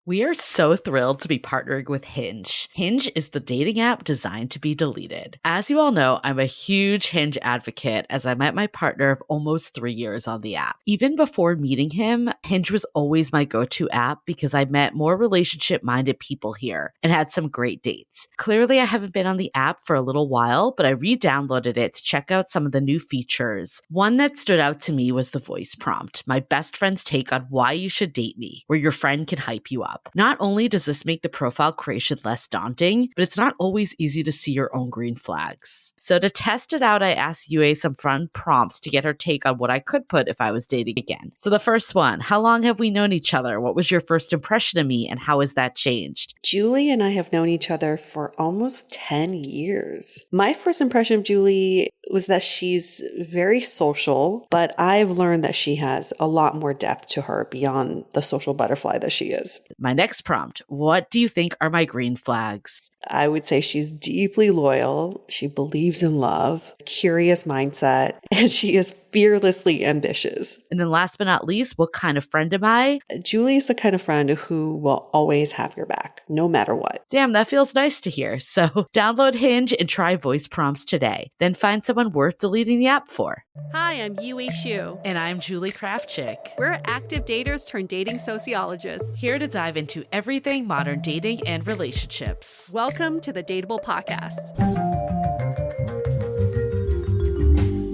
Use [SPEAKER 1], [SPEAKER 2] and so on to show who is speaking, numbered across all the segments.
[SPEAKER 1] We are so thrilled to be partnering with Hinge. Hinge is the dating app designed to be deleted. As you all know, I'm a huge Hinge advocate as I met my partner of almost 3 years on the app. Even before meeting him, Hinge was always my go-to app because I met more relationship-minded people here and had some great dates. Clearly, I haven't been on the app for a little while, but I re-downloaded it to check out some of the new features. One that stood out to me was the voice prompt, my best friend's take on why you should date me, where your friend can hype you up. Not only does this make the profile creation less daunting, but it's not always easy to see your own green flags. So to test it out, I asked Yue some fun prompts to get her take on what I could put if I was dating again. So the first one, how long have we known each other? What was your first impression of me and how has that changed?
[SPEAKER 2] Julie and I have known each other for almost 10 years. My first impression of Julie was that she's very social, but I've learned that she has a lot more depth to her beyond the social butterfly that she is.
[SPEAKER 1] My next prompt, what do you think are my green flags?
[SPEAKER 2] I would say she's deeply loyal. She believes in love, curious mindset, and she is fearlessly ambitious.
[SPEAKER 1] And then last but not least, what kind of friend am I?
[SPEAKER 2] Julie is the kind of friend who will always have your back, no matter what.
[SPEAKER 1] Damn, that feels nice to hear. So download Hinge and try voice prompts today. Then find someone worth deleting the app for.
[SPEAKER 3] Hi, I'm Yue Xu.
[SPEAKER 1] And I'm Julie Kraftchick.
[SPEAKER 3] We're active daters turned dating sociologists.
[SPEAKER 1] Here to dive into everything modern dating and relationships.
[SPEAKER 3] Welcome to the DATEABLE podcast.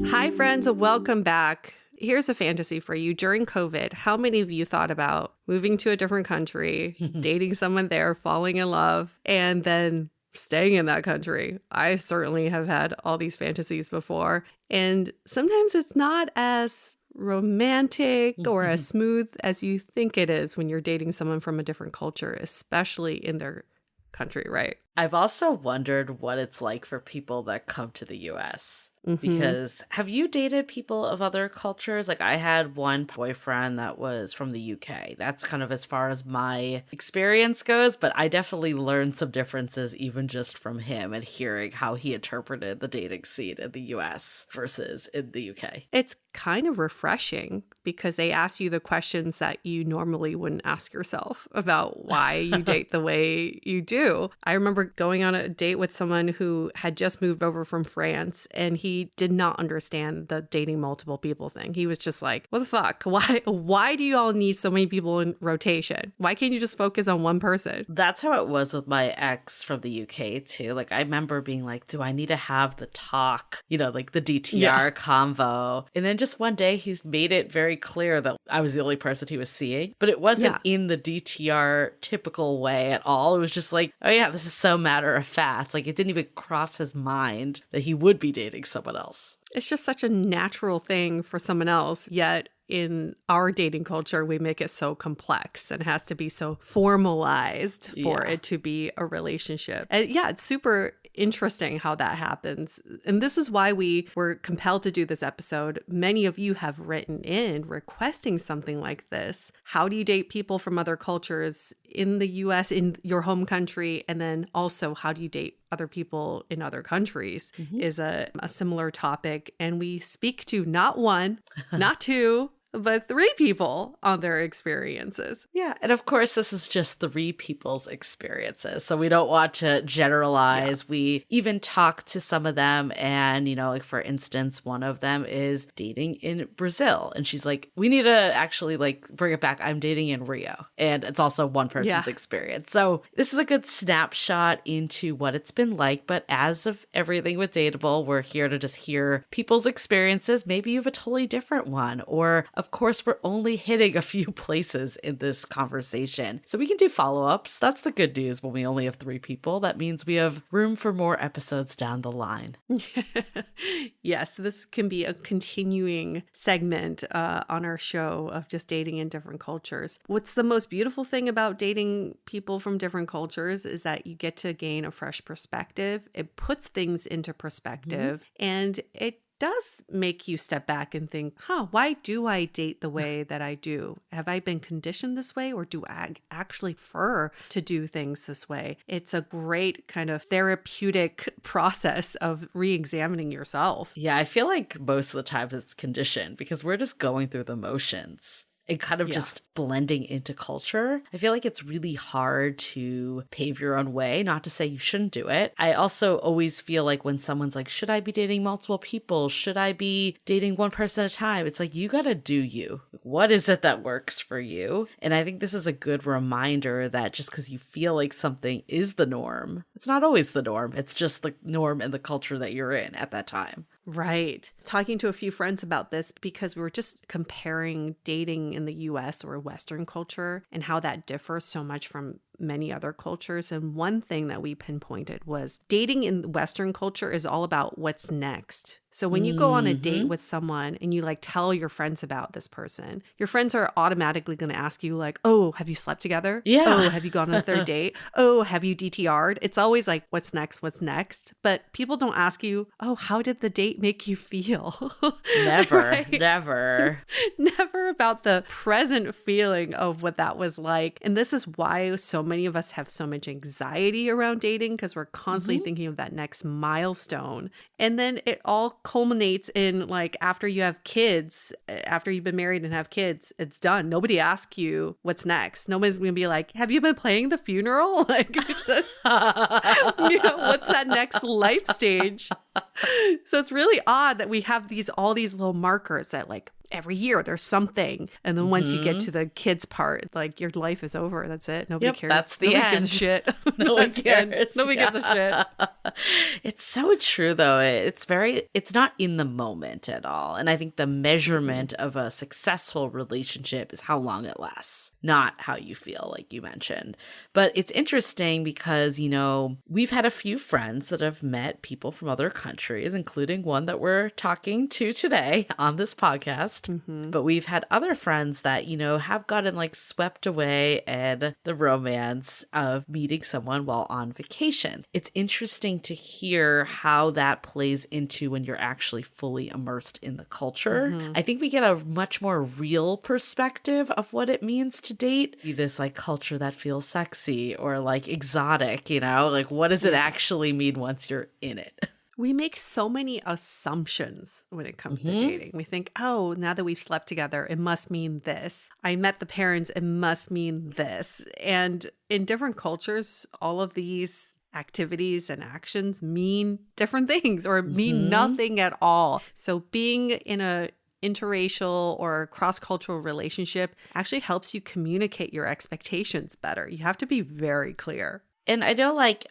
[SPEAKER 3] Hi, friends. Welcome back. Here's a fantasy for you. During COVID, how many of you thought about moving to a different country, dating someone there, falling in love, and then staying in that country? I certainly have had all these fantasies before. And sometimes it's not as romantic or as smooth as you think it is when you're dating someone from a different culture, especially in their country, right?
[SPEAKER 1] I've also wondered what it's like for people that come to the US. Because have you dated people of other cultures? Like I had one boyfriend that was from the UK. That's kind of as far as my experience goes, but I definitely learned some differences even just from him and hearing how he interpreted the dating scene in the US versus in the UK.
[SPEAKER 3] It's kind of refreshing because they ask you the questions that you normally wouldn't ask yourself about why you date the way you do. I remember going on a date with someone who had just moved over from France, and he did not understand the dating multiple people thing. He was just like, what the fuck? Why do you all need so many people in rotation? Why can't you just focus on one person?
[SPEAKER 1] That's how it was with my ex from the UK too. Like I remember being like, do I need to have the talk, like the DTR convo? And then just one day he's made it very clear that I was the only person he was seeing, but it wasn't in the DTR typical way at all. It was just like, oh yeah, this is so matter of fact. Like it didn't even cross his mind that he would be dating someone else.
[SPEAKER 3] It's just such a natural thing for someone else, yet in our dating culture, we make it so complex and has to be so formalized for it to be a relationship. And it's super interesting how that happens. And this is why we were compelled to do this episode. Many of you have written in requesting something like this. How do you date people from other cultures in the US, in your home country? And then also, how do you date other people in other countries is a similar topic. And we speak to not one, not two, but 3 people on their experiences.
[SPEAKER 1] Yeah. And of course, this is just 3 people's experiences. So we don't want to generalize. Yeah. We even talk to some of them. And, like for instance, one of them is dating in Brazil. And she's like, we need to actually bring it back. I'm dating in Rio. And it's also one person's experience. So this is a good snapshot into what it's been like. But as of everything with Dateable, we're here to just hear people's experiences. Maybe you have a totally different one, or of course, we're only hitting a few places in this conversation. So we can do follow-ups. That's the good news when we only have 3 people. That means we have room for more episodes down the line.
[SPEAKER 3] Yes, this can be a continuing segment on our show of just dating in different cultures. What's the most beautiful thing about dating people from different cultures is that you get to gain a fresh perspective. It puts things into perspective, and it does make you step back and think, why do I date the way that I do? Have I been conditioned this way, or do I actually prefer to do things this way? It's a great kind of therapeutic process of re-examining yourself.
[SPEAKER 1] Yeah, I feel like most of the times it's conditioned because we're just going through the motions. and kind of just blending into culture. I feel like it's really hard to pave your own way, not to say you shouldn't do it. I also always feel like when someone's like, should I be dating multiple people? Should I be dating one person at a time? It's like, you got to do you. What is it that works for you? And I think this is a good reminder that just because you feel like something is the norm, it's not always the norm. It's just the norm and the culture that you're in at that time.
[SPEAKER 3] Right. Talking to a few friends about this because we were just comparing dating in the US or Western culture and how that differs so much from many other cultures. And one thing that we pinpointed was dating in Western culture is all about what's next. So when you go on a date with someone and you like tell your friends about this person, your friends are automatically going to ask you like, oh, have you slept together?
[SPEAKER 1] Yeah.
[SPEAKER 3] Oh, have you gone on a third date? Oh, have you DTR'd? It's always like, what's next? What's next? But people don't ask you, oh, how did the date make you feel?
[SPEAKER 1] Never,
[SPEAKER 3] Right?
[SPEAKER 1] never.
[SPEAKER 3] Never about the present feeling of what that was like. And this is why so many of us have so much anxiety around dating because we're constantly thinking of that next milestone. And then it all culminates in like after you have kids, after you've been married and have kids, it's done. Nobody asks you what's next. Nobody's going to be like, have you been planning the funeral? Like, that's, what's that next life stage? So it's really odd that we have all these little markers that like every year there's something. And then once you get to the kids part, like your life is over. That's it. Nobody cares.
[SPEAKER 1] That's the
[SPEAKER 3] Nobody
[SPEAKER 1] end.
[SPEAKER 3] gives a shit.
[SPEAKER 1] No one cares.
[SPEAKER 3] Nobody gives a shit.
[SPEAKER 1] It's so true though. It's not in the moment at all. And I think the measurement of a successful relationship is how long it lasts, not how you feel, like you mentioned. But it's interesting because, we've had a few friends that have met people from other countries, including one that we're talking to today on this podcast. But we've had other friends that, have gotten like swept away in the romance of meeting someone while on vacation. It's interesting to hear how that plays into when you're actually fully immersed in the culture. I think we get a much more real perspective of what it means to date. This like culture that feels sexy or like exotic, like what does it actually mean once you're in it?
[SPEAKER 3] We make so many assumptions when it comes to dating. We think, oh, now that we've slept together, it must mean this. I met the parents, it must mean this. And in different cultures, all of these activities and actions mean different things or mean nothing at all. So being in a interracial or cross-cultural relationship actually helps you communicate your expectations better. You have to be very clear.
[SPEAKER 1] And I know like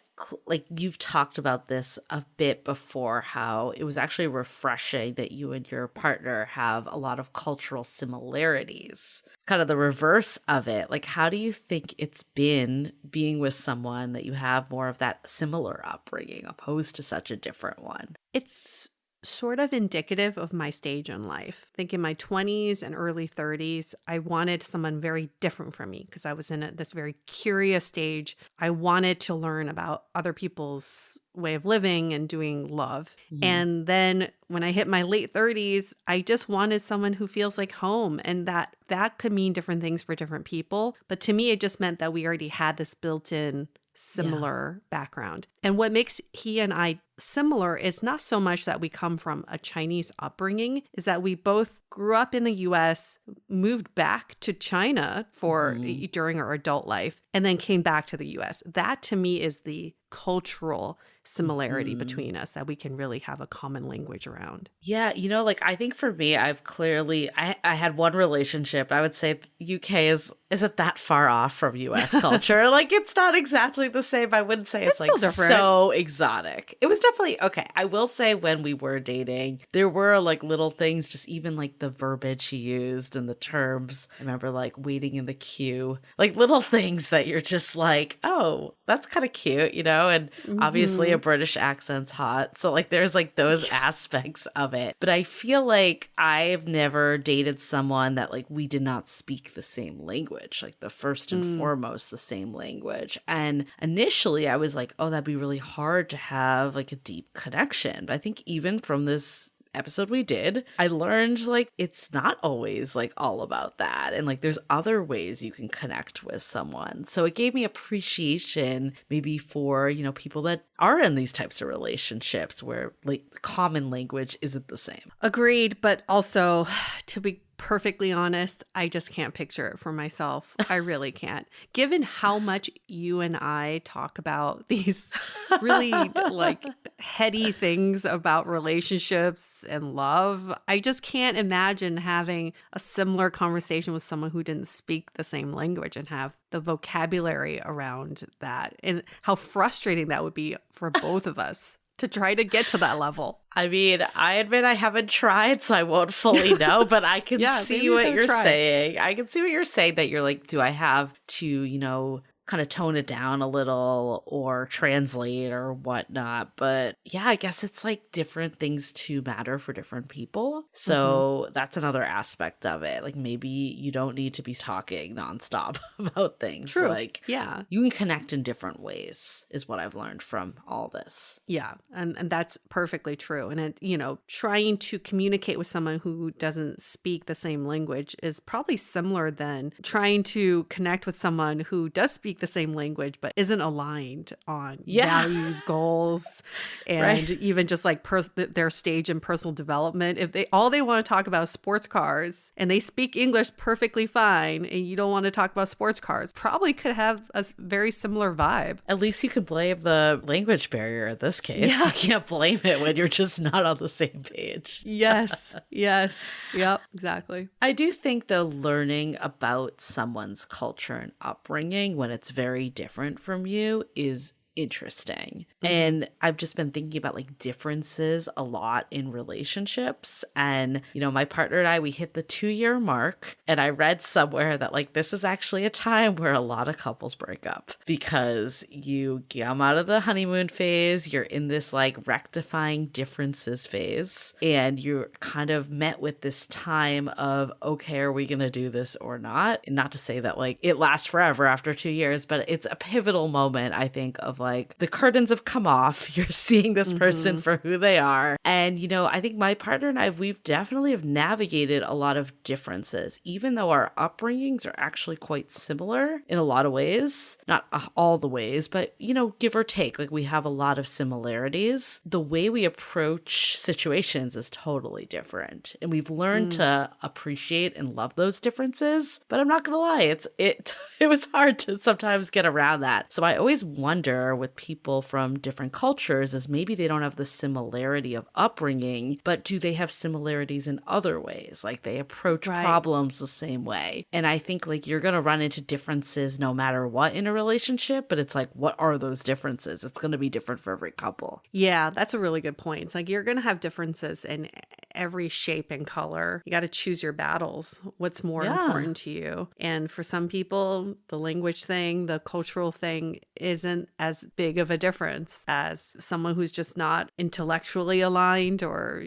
[SPEAKER 1] you've talked about this a bit before, how it was actually refreshing that you and your partner have a lot of cultural similarities. It's kind of the reverse of it. Like, how do you think it's been being with someone that you have more of that similar upbringing opposed to such a different one?
[SPEAKER 3] It's sort of indicative of my stage in life. I think in my 20s and early 30s, I wanted someone very different from me because I was in this very curious stage. I wanted to learn about other people's way of living and doing love. And then when I hit my late 30s, I just wanted someone who feels like home. And that could mean different things for different people. But to me, it just meant that we already had this built-in similar background. And what makes he and I similar is not so much that we come from a Chinese upbringing, is that we both grew up in the US, moved back to China for during our adult life, and then came back to the US. That to me is the cultural similarity between us that we can really have a common language around.
[SPEAKER 1] Yeah, like I think for me, I've clearly I had one relationship. I would say UK isn't that far off from US culture. Like it's not exactly the same. I wouldn't say it's like so exotic. It was definitely okay. I will say when we were dating, there were like little things, just even like the verbiage he used and the terms. I remember like waiting in the queue, like little things that you're just like, oh, that's kind of cute, and obviously a British accent's hot. So like there's like those aspects of it. But I feel like I've never dated someone that like we did not speak the same language, like the first and foremost, the same language. And initially I was like, oh, that'd be really hard to have like a deep connection. But I think even from this episode we did, I learned like it's not always like all about that, and like there's other ways you can connect with someone. So it gave me appreciation maybe for people that are in these types of relationships where like common language isn't the same.
[SPEAKER 3] Agreed, but also to be perfectly honest, I just can't picture it for myself. I really can't. Given how much you and I talk about these really like heady things about relationships and love, I just can't imagine having a similar conversation with someone who didn't speak the same language and have the vocabulary around that, and how frustrating that would be for both of us to try to get to that level.
[SPEAKER 1] I mean, I admit I haven't tried, so I won't fully know, but I can see what you're saying. I can see what you're saying, that you're like, do I have to, kind of tone it down a little or translate or whatnot? But yeah, I guess it's like different things to matter for different people. So that's another aspect of it. Like maybe you don't need to be talking nonstop about things.
[SPEAKER 3] True.
[SPEAKER 1] Like,
[SPEAKER 3] yeah,
[SPEAKER 1] you can connect in different ways is what I've learned from all this.
[SPEAKER 3] Yeah. And that's perfectly true. And it, trying to communicate with someone who doesn't speak the same language is probably similar than trying to connect with someone who does speak the same language but isn't aligned on values, goals, and even just like their stage in personal development. If they want to talk about sports cars and they speak English perfectly fine, and you don't want to talk about sports cars, probably could have a very similar vibe.
[SPEAKER 1] At least you could blame the language barrier in this case. Yeah. You can't blame it when you're just not on the same page.
[SPEAKER 3] Yes. Yep, exactly.
[SPEAKER 1] I do think, though, learning about someone's culture and upbringing when it's very different from you is interesting. And I've just been thinking about like differences a lot in relationships. And, my partner and I, we hit the 2-year mark. And I read somewhere that like this is actually a time where a lot of couples break up because you come out of the honeymoon phase, you're in this like rectifying differences phase, and you're kind of met with this time of, okay, are we going to do this or not? And not to say that like it lasts forever after 2 years, but it's a pivotal moment, I think, of like the curtains have come off. You're seeing this person for who they are. And, I think my partner and I, we've definitely have navigated a lot of differences, even though our upbringings are actually quite similar in a lot of ways. Not all the ways, but, give or take, like we have a lot of similarities. The way we approach situations is totally different. And we've learned to appreciate and love those differences. But I'm not going to lie, it was hard to sometimes get around that. So I always wonder with people from different cultures is maybe they don't have the similarity of upbringing, but do they have similarities in other ways? Like they approach problems the same way. And I think like you're going to run into differences no matter what in a relationship, but it's like, what are those differences? It's going to be different for every couple.
[SPEAKER 3] Yeah, that's a really good point. It's like you're going to have differences in every shape and color. You got to choose your battles. What's more important to you? And for some people, the language thing, the cultural thing isn't as big of a difference as someone who's just not intellectually aligned or,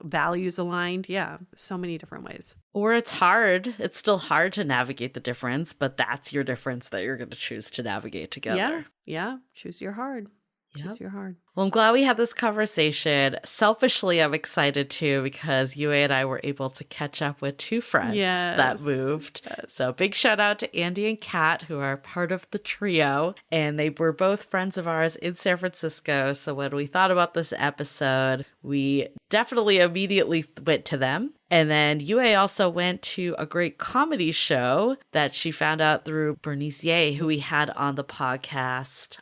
[SPEAKER 3] values aligned. Yeah, so many different ways.
[SPEAKER 1] Or it's hard. It's still hard to navigate the difference, but that's your difference that you're going to choose to navigate together.
[SPEAKER 3] Yeah. Choose your hard. Choose your hard.
[SPEAKER 1] Well, I'm glad we had this conversation. Selfishly, I'm excited too because Yue and I were able to catch up with 2 friends that moved. Yes. So big shout out to Andy and Kat, who are part of the trio. And they were both friends of ours in San Francisco. So when we thought about this episode, we definitely immediately went to them. And then Yue also went to a great comedy show that she found out through Bernice Ye, who we had on the podcast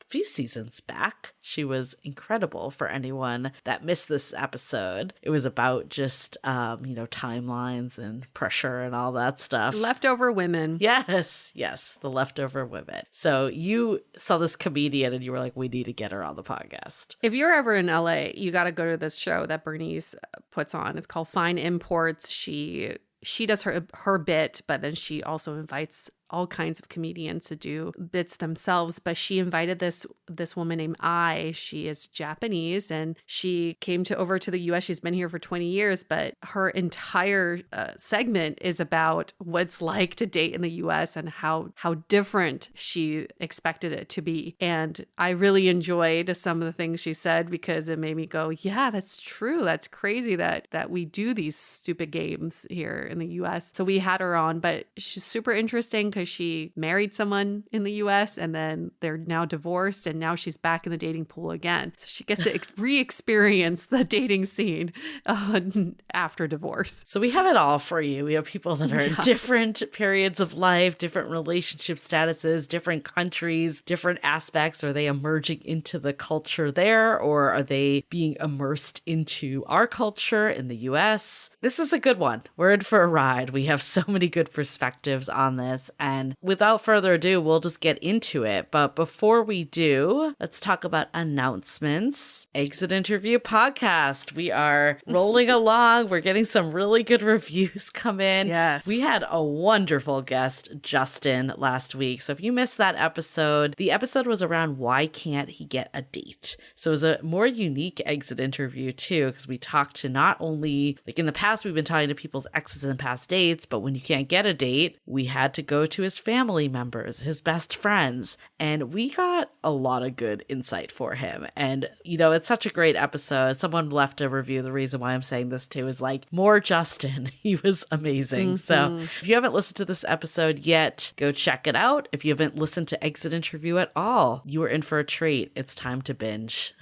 [SPEAKER 1] few seasons back. She was incredible for anyone that missed this episode. It was about just, timelines and pressure and all that stuff.
[SPEAKER 3] Leftover women.
[SPEAKER 1] Yes, the leftover women. So you saw this comedian and you were like, we need to get her on the podcast.
[SPEAKER 3] If you're ever in LA, you got to go to this show that Bernice puts on. It's called Fine Imports. She does her bit, but then she also invites all kinds of comedians to do bits themselves. But she invited this woman named Ai. She is Japanese and she came over to the US. She's been here for 20 years, but her entire segment is about what it's like to date in the US and how different she expected it to be. And I really enjoyed some of the things she said because it made me go, yeah, that's true. That's crazy that we do these stupid games here in the US. So we had her on, but she's super interesting because she married someone in the US and then they're now divorced and now she's back in the dating pool again. So she gets to re-experience the dating scene after divorce.
[SPEAKER 1] So we have it all for you. We have people that are in different periods of life, different relationship statuses, different countries, different aspects. Are they emerging into the culture there, or are they being immersed into our culture in the US? This is a good one. We're in for a ride. We have so many good perspectives on this. And without further ado, we'll just get into it. But before we do, let's talk about announcements. Exit Interview Podcast. We are rolling along. We're getting some really good reviews come in.
[SPEAKER 3] Yes.
[SPEAKER 1] We had a wonderful guest, Justin, last week. So if you missed that episode, the episode was around why can't he get a date? So it was a more unique exit interview too, because we talked to not only, like in the past, we've been talking to people's exes and past dates, but when you can't get a date, we had to go to his family members, his best friends, and we got a lot of good insight for him. And, you know, it's such a great episode. Someone left a review. The reason why I'm saying this too is like, more Justin. He was amazing. So if you haven't listened to this episode yet, go check it out. If you haven't listened to Exit Interview at all, you are in for a treat. It's time to binge.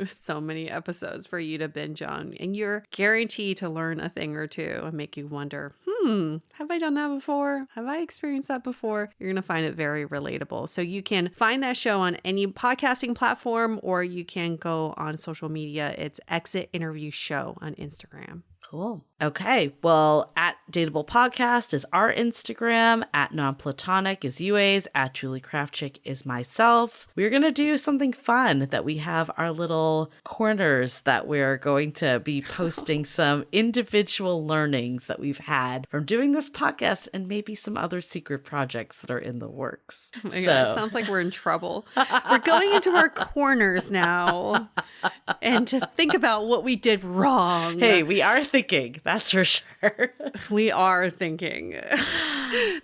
[SPEAKER 3] So many episodes for you to binge on, and you're guaranteed to learn a thing or two and make you wonder, have I done that before? Have I experienced that before? You're going to find it very relatable. So you can find that show on any podcasting platform, or you can go on social media. It's Exit Interview Show on Instagram.
[SPEAKER 1] Cool. Okay. Well, at Dateable Podcast is our Instagram. At Nonplatonic is UA's. At Julie Kravchik is myself. We're going to do something fun that we have our little corners that we're going to be posting some individual learnings that we've had from doing this podcast and maybe some other secret projects that are in the works.
[SPEAKER 3] Oh my God, it sounds like we're in trouble. We're going into our corners now and to think about what we did wrong.
[SPEAKER 1] Hey, we are thinking, that's for sure.
[SPEAKER 3] We are thinking.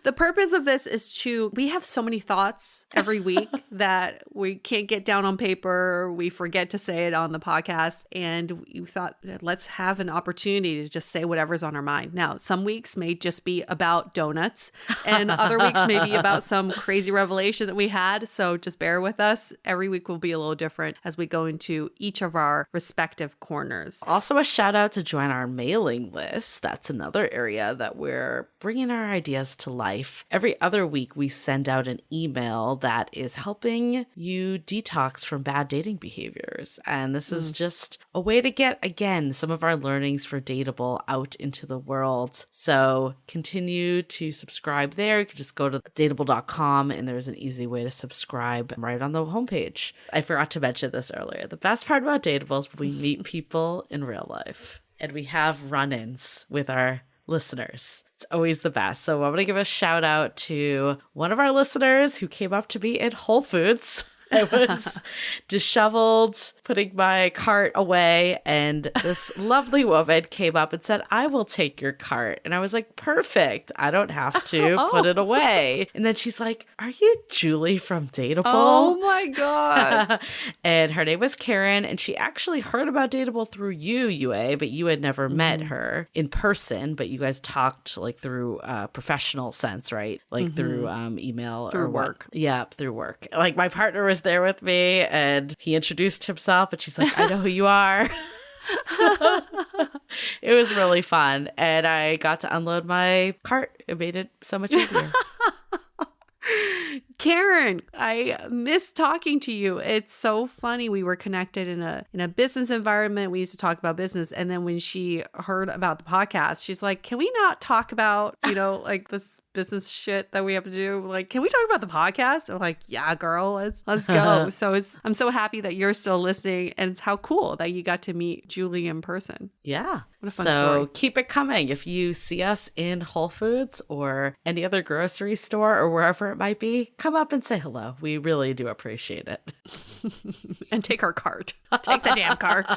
[SPEAKER 3] The purpose of this is we have so many thoughts every week that we can't get down on paper. We forget to say it on the podcast. And we thought, let's have an opportunity to just say whatever's on our mind. Now, some weeks may just be about donuts, and other weeks may be about some crazy revelation that we had. So just bear with us. Every week will be a little different as we go into each of our respective corners.
[SPEAKER 1] Also, a shout out to join our mailing list. That's another area that we're bringing our ideas to life. Every other week, we send out an email that is helping you detox from bad dating behaviors. And this is just a way to get, again, some of our learnings for Dateable out into the world. So continue to subscribe there. You can just go to dateable.com and there's an easy way to subscribe right on the homepage. I forgot to mention this earlier. The best part about Dateable is we meet people in real life. And we have run-ins with our listeners. It's always the best. So I'm going to give a shout out to one of our listeners who came up to me at Whole Foods. I was disheveled, putting my cart away, and this lovely woman came up and said, I will take your cart. And I was like, perfect. I don't have to put it away. And then she's like, are you Julie from Dateable?
[SPEAKER 3] Oh my God.
[SPEAKER 1] And her name was Karen, and she actually heard about Dateable through you, UA, but you had never met her in person, but you guys talked like through a professional sense, right? Like through email
[SPEAKER 3] through
[SPEAKER 1] or
[SPEAKER 3] work.
[SPEAKER 1] Yeah, through work. Like my partner was there with me and he introduced himself and she's like, I know who you are. So it was really fun. And I got to unload my cart. It made it so much easier.
[SPEAKER 3] Karen, I miss talking to you. It's so funny. We were connected in a business environment. We used to talk about business. And then when she heard about the podcast, she's like, can we not talk about, like this business shit that we have to do? Like, can we talk about the podcast? I'm like, yeah, girl, let's go. So I'm so happy that you're still listening. And it's how cool that you got to meet Julie in person.
[SPEAKER 1] Yeah.
[SPEAKER 3] What a fun
[SPEAKER 1] so
[SPEAKER 3] story.
[SPEAKER 1] Keep it coming. If you see us in Whole Foods or any other grocery store or wherever it might be, come up and say hello. We really do appreciate it.
[SPEAKER 3] And take our cart. Take the damn cart.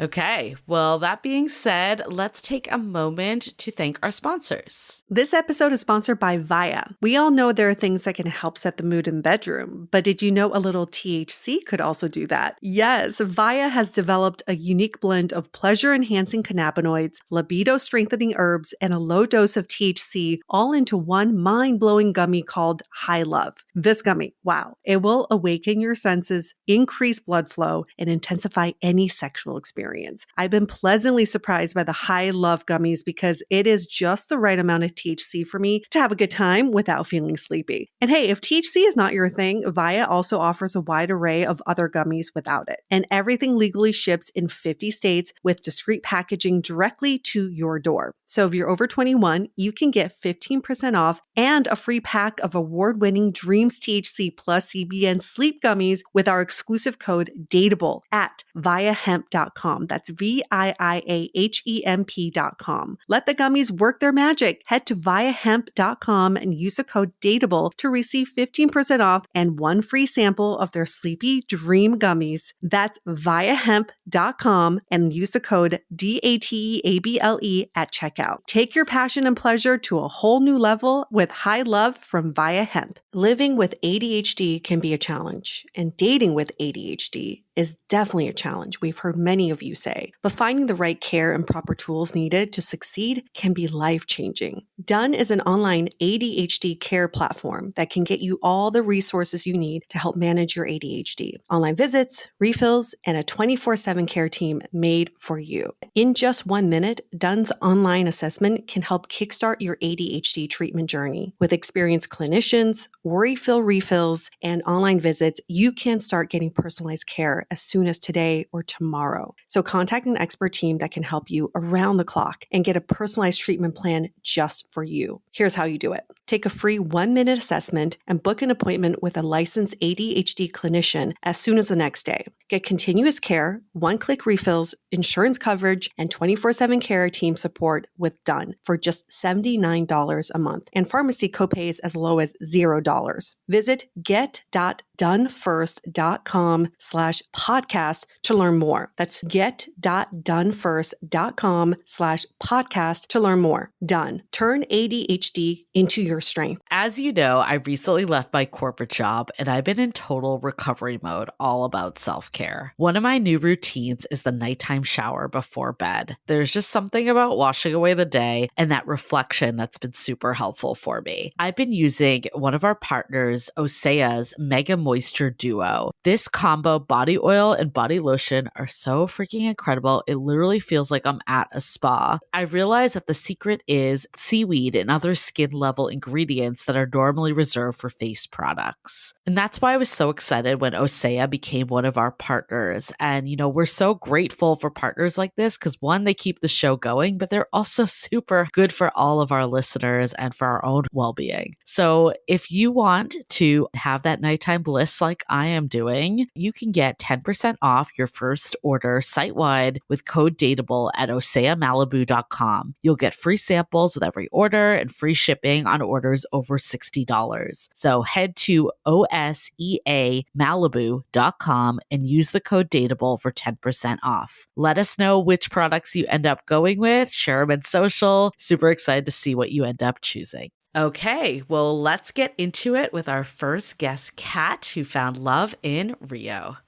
[SPEAKER 1] Okay, well, that being said, let's take a moment to thank our sponsors.
[SPEAKER 3] This episode is sponsored by Via. We all know there are things that can help set the mood in the bedroom, but did you know a little THC could also do that? Yes, Via has developed a unique blend of pleasure-enhancing cannabinoids, libido-strengthening herbs, and a low dose of THC all into one mind-blowing gummy called High Love. This gummy, wow, it will awaken your senses, increase blood flow, and intensify any sexual experience. I've been pleasantly surprised by the High Love gummies because it is just the right amount of THC for me to have a good time without feeling sleepy. And hey, if THC is not your thing, Via also offers a wide array of other gummies without it. And everything legally ships in 50 states with discreet packaging directly to your door. So if you're over 21, you can get 15% off and a free pack of award-winning Dreams THC plus CBN sleep gummies with our exclusive code DATEABLE at viahemp.com. That's VIIAHEMP.com. Let the gummies work their magic. Head to viahemp.com and use the code DATEABLE to receive 15% off and one free sample of their Sleepy Dream gummies. That's viahemp.com and use the code DATEABLE at checkout. Take your passion and pleasure to a whole new level with High Love from Via Hemp. Living with ADHD can be a challenge, and dating with ADHD is definitely a challenge, we've heard many of you say. But finding the right care and proper tools needed to succeed can be life-changing. Done is an online ADHD care platform that can get you all the resources you need to help manage your ADHD. Online visits, refills, and a 24/7 care team made for you. In just 1 minute, Done's online assessment can help kickstart your ADHD treatment journey. With experienced clinicians, worry-fill refills, and online visits, you can start getting personalized care as soon as today or tomorrow. So contact an expert team that can help you around the clock and get a personalized treatment plan just for you. Here's how you do it. Take a free 1-minute assessment and book an appointment with a licensed ADHD clinician as soon as the next day. Get continuous care, one-click refills, insurance coverage, and 24/7 care team support with Done for just $79 a month, and pharmacy copays as low as $0. Visit get.donefirst.com/podcast to learn more. That's get.donefirst.com/podcast to learn more. Done. Turn ADHD into your strength.
[SPEAKER 1] As you know, I recently left my corporate job and I've been in total recovery mode, all about self-care. One of my new routines is the nighttime shower before bed. There's just something about washing away the day and that reflection that's been super helpful for me. I've been using one of our partners, Osea's Mega Moisture Duo. This combo body oil and body lotion are so freaking incredible. It literally feels like I'm at a spa. I realized that the secret is seaweed and other skin level ingredients that are normally reserved for face products. And that's why I was so excited when Osea became one of our partners. And, we're so grateful for partners like this because one, they keep the show going, but they're also super good for all of our listeners and for our own well-being. So if you want to have that nighttime bliss like I am doing, you can get 10% off your first order site-wide with code DATEABLE at oseamalibu.com. You'll get free samples with every order and free shipping on orders over $60. So head to oseamalibu.com and use the code DATEABLE for 10% off. Let us know which products you end up going with. Share them in social. Super excited to see what you end up choosing. Okay, well, let's get into it with our first guest, Kat, who found love in Rio.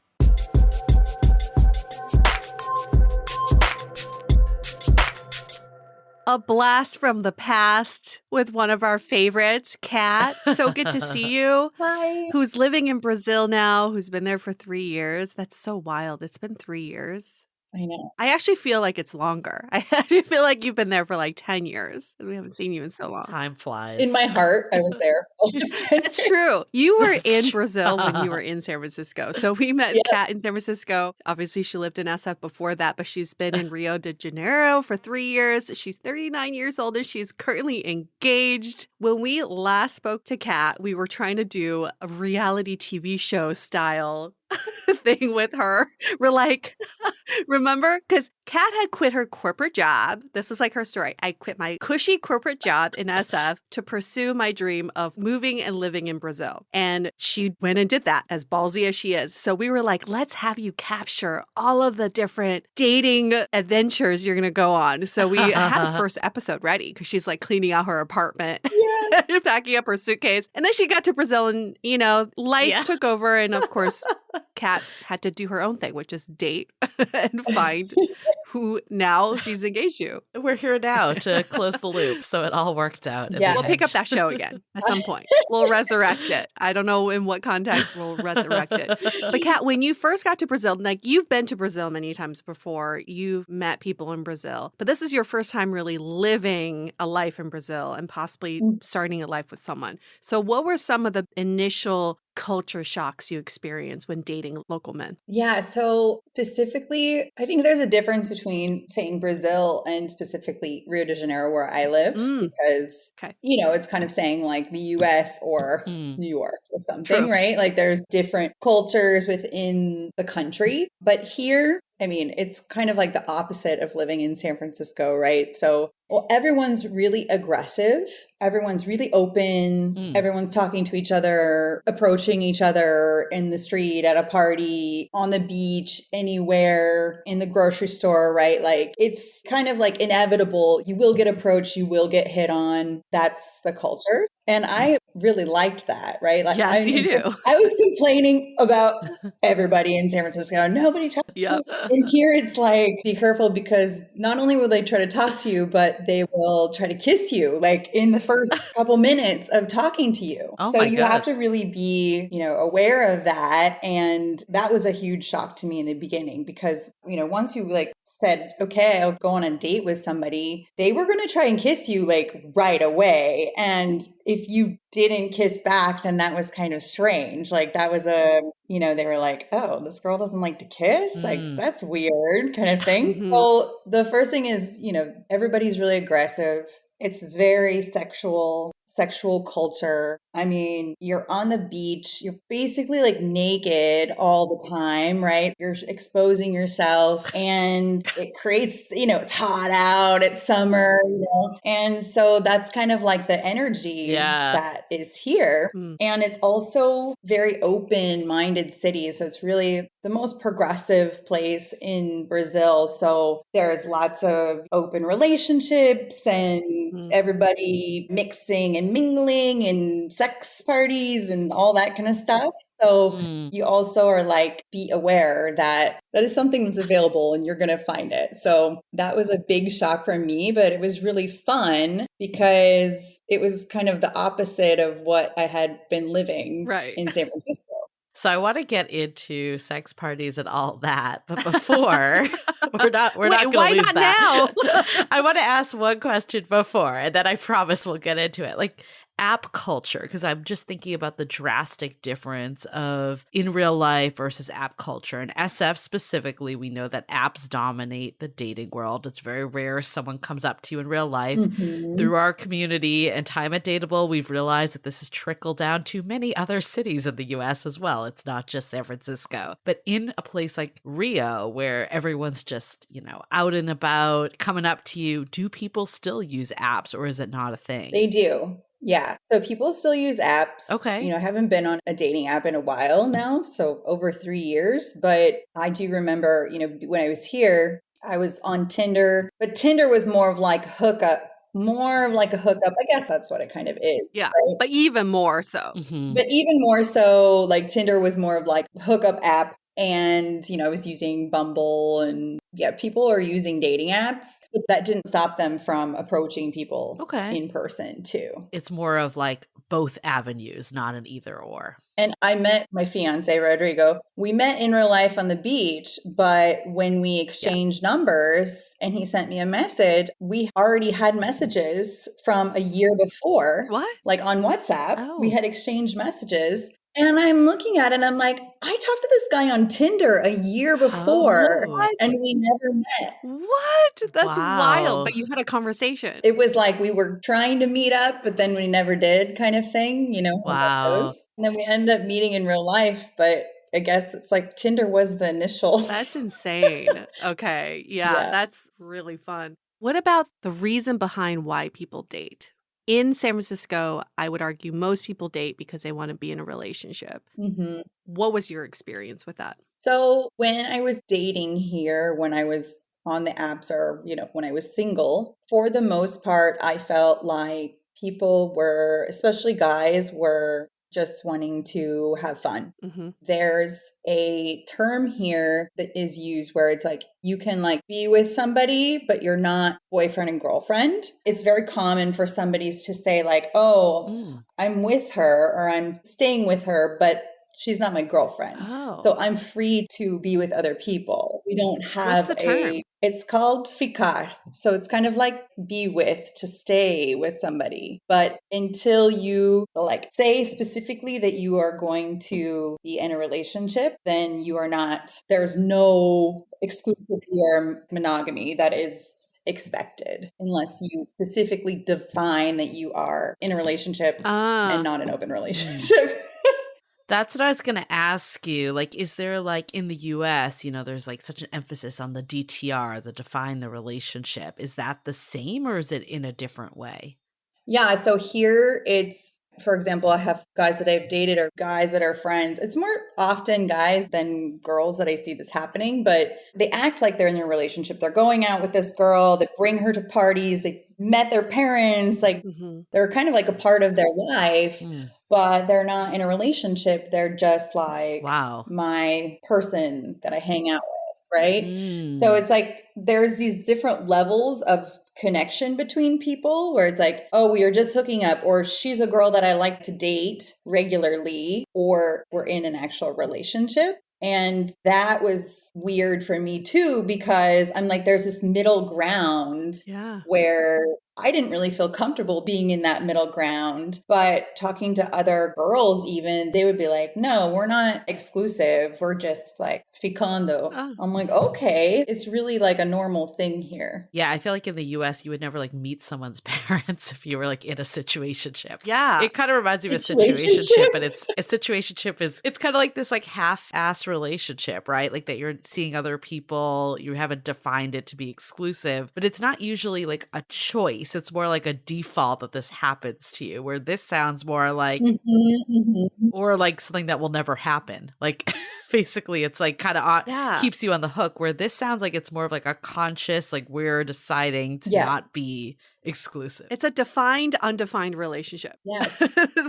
[SPEAKER 3] A blast from the past with one of our favorites, Kat. So good to see you.
[SPEAKER 4] Hi.
[SPEAKER 3] Who's living in Brazil now, who's been there for 3 years. That's so wild. It's been 3 years.
[SPEAKER 4] I know.
[SPEAKER 3] I actually feel like it's longer. I actually feel like you've been there for like 10 years and we haven't seen you in so long.
[SPEAKER 1] Time flies.
[SPEAKER 4] In my heart, I was there.
[SPEAKER 3] That's true. You were in Brazil when you were in San Francisco. So we met Kat in San Francisco. Obviously, she lived in SF before that, but she's been in Rio de Janeiro for 3 years. She's 39 years old and she's currently engaged. When we last spoke to Kat, we were trying to do a reality TV show style thing with her. We're like, remember? Because Kat had quit her corporate job. This is like her story. I quit my cushy corporate job in SF to pursue my dream of moving moving and living in Brazil. And she went and did that, as ballsy as she is. So we were like, let's have you capture all of the different dating adventures you're going to go on. So we had a first episode ready because she's like cleaning out her apartment, packing up her suitcase. And then she got to Brazil and, life took over. And of course, Kat had to do her own thing, which is date and find who now she's engaged to.
[SPEAKER 1] We're here now to close the loop. So it all worked out.
[SPEAKER 3] We'll pick up that show again at some point. We'll resurrect it. I don't know in what context we'll resurrect it. But Kat, when you first got to Brazil, like you've been to Brazil many times before, you've met people in Brazil, but this is your first time really living a life in Brazil and possibly starting a life with someone. So what were some of the initial culture shocks you experienced when dating local men?
[SPEAKER 4] Yeah, so specifically, I think there's a difference between saying Brazil and specifically Rio de Janeiro, where I live, because, it's kind of saying like the US or New York or something, right? Like there's different cultures within the country. But here, I mean, it's kind of like the opposite of living in San Francisco, right? So, everyone's really aggressive. Everyone's really open. Everyone's talking to each other, approaching each other in the street, at a party, on the beach, anywhere, in the grocery store, right? Like it's kind of like inevitable. You will get approached. You will get hit on. That's the culture. And I really liked that, right? Like,
[SPEAKER 3] yes, you do.
[SPEAKER 4] I was complaining about everybody in San Francisco. Nobody talked to me. And here it's like, be careful, because not only will they try to talk to you, but they will try to kiss you like in the first couple minutes of talking to you. So you have to really be, aware of that. And that was a huge shock to me in the beginning, because, once you like said, okay, I'll go on a date with somebody, they were going to try and kiss you like right away. And if you didn't kiss back, then that was kind of strange. Like that was they were like, oh, this girl doesn't like to kiss? Like, that's weird kind of thing. Well, the first thing is, everybody's really aggressive. It's very sexual culture. I mean, you're on the beach, you're basically like naked all the time, right? You're exposing yourself, and it creates, it's hot out, it's summer, and so that's kind of like the energy that is here. And it's also very open-minded city. So it's really the most progressive place in Brazil. So there's lots of open relationships and everybody mixing and mingling and sex parties and all that kind of stuff. So you also are like, be aware that that is something that's available and you're going to find it. So that was a big shock for me, but it was really fun because it was kind of the opposite of what I had been living in San Francisco.
[SPEAKER 1] So I want to get into sex parties and all that, but before we're not going to lose that. Now? I want to ask one question before, and then I promise we'll get into it. Like app culture, because I'm just thinking about the drastic difference of in real life versus app culture. And SF specifically, we know that apps dominate the dating world. It's very rare someone comes up to you in real life. Through our community and time at Dateable, we've realized that this has trickled down to many other cities in the US as well. It's not just San Francisco. But in a place like Rio, where everyone's just, out and about, coming up to you, do people still use apps, or is it not a thing?
[SPEAKER 4] They do. Yeah. So people still use apps.
[SPEAKER 1] Okay.
[SPEAKER 4] I haven't been on a dating app in a while now, so over 3 years. But I do remember, when I was here, I was on Tinder, but Tinder was more of like hookup. More of like a hookup. I guess that's what it kind of is.
[SPEAKER 3] Yeah.
[SPEAKER 4] Right?
[SPEAKER 3] But even more so.
[SPEAKER 4] But even more so, like Tinder was more of like hookup app. And, I was using Bumble, and people are using dating apps, but that didn't stop them from approaching people in person too.
[SPEAKER 1] It's more of like both avenues, not an either or.
[SPEAKER 4] And I met my fiance, Rodrigo. We met in real life on the beach, but when we exchanged numbers and he sent me a message, we already had messages from a year before.
[SPEAKER 3] What?
[SPEAKER 4] Like on WhatsApp, we had exchanged messages. And I'm looking at it and I'm like, I talked to this guy on Tinder a year before and we never met.
[SPEAKER 3] What? That's wild. But you had a conversation.
[SPEAKER 4] It was like we were trying to meet up, but then we never did kind of thing,
[SPEAKER 1] Wow.
[SPEAKER 4] And then we ended up meeting in real life, but I guess it's like Tinder was the initial.
[SPEAKER 3] That's insane. Okay. Yeah, that's really fun. What about the reason behind why people date? In San Francisco, I would argue most people date because they want to be in a relationship.
[SPEAKER 4] Mm-hmm.
[SPEAKER 3] What was your experience with that?
[SPEAKER 4] So when I was dating here, when I was on the apps or, when I was single, for the most part, I felt like people were, especially guys, were just wanting to have fun.
[SPEAKER 3] Mm-hmm.
[SPEAKER 4] There's a term here that is used where it's like you can like be with somebody, but you're not boyfriend and girlfriend. It's very common for somebody to say like, oh, I'm with her or I'm staying with her, but she's not my girlfriend.
[SPEAKER 3] Oh.
[SPEAKER 4] So I'm free to be with other people. We don't have
[SPEAKER 3] What's the term?
[SPEAKER 4] It's called ficar. So it's kind of like be with, to stay with somebody. But until you like say specifically that you are going to be in a relationship, then you are not, there's no exclusivity or monogamy that is expected unless you specifically define that you are in a relationship and not an open relationship.
[SPEAKER 1] That's what I was going to ask you. Like, is there like in the US, there's like such an emphasis on the DTR, the define the relationship. Is that the same or is it in a different way?
[SPEAKER 4] Yeah. So here it's, for example, I have guys that I've dated or guys that are friends. It's more often guys than girls that I see this happening, but they act like they're in a relationship. They're going out with this girl, they bring her to parties, they met their parents, like they're kind of like a part of their life, but they're not in a relationship. They're just like my person that I hang out with. Right. So it's like there's these different levels of connection between people where it's like, oh, we are just hooking up, or she's a girl that I like to date regularly, or we're in an actual relationship. And that was weird for me too, because I'm like, there's this middle ground where I didn't really feel comfortable being in that middle ground. But talking to other girls, even, they would be like, no, we're not exclusive. We're just like ficando. I'm like, okay, it's really like a normal thing here.
[SPEAKER 1] Yeah, I feel like in the US, you would never like meet someone's parents if you were like in a situationship.
[SPEAKER 3] Yeah.
[SPEAKER 1] It kind of reminds me of a situationship, but it's a situationship it's kind of like this like half-ass relationship, right? Like that you're seeing other people, you haven't defined it to be exclusive, but it's not usually like a choice. It's more like a default that this happens to you, where this sounds more like, or like something that will never happen. Like basically it's like kind of keeps you on the hook, where this sounds like it's more of like a conscious, like we're deciding to not be exclusive.
[SPEAKER 3] It's a defined, undefined relationship.
[SPEAKER 4] Yes.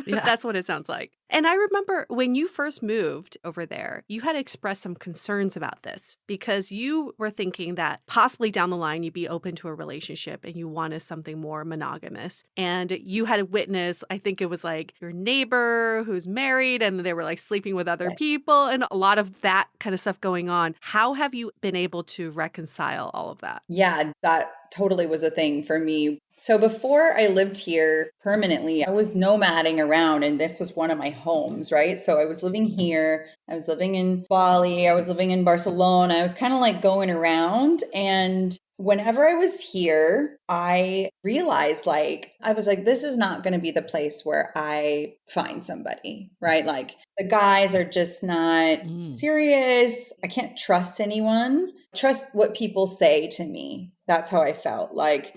[SPEAKER 3] That's what it sounds like. And I remember when you first moved over there, you had expressed some concerns about this because you were thinking that possibly down the line you'd be open to a relationship and you wanted something more monogamous. And you had witnessed, I think it was like your neighbor who's married and they were like sleeping with other people and a lot of that kind of stuff going on. How have you been able to reconcile all of that?
[SPEAKER 4] Yeah, that totally was a thing for me. So before I lived here permanently, I was nomading around and this was one of my homes, right? So I was living here, I was living in Bali, I was living in Barcelona. I was kind of like going around, and whenever I was here, I realized I was like, this is not going to be the place where I find somebody, right? Like the guys are just not serious. I can't trust anyone. Trust what people say to me. That's how I felt. Like,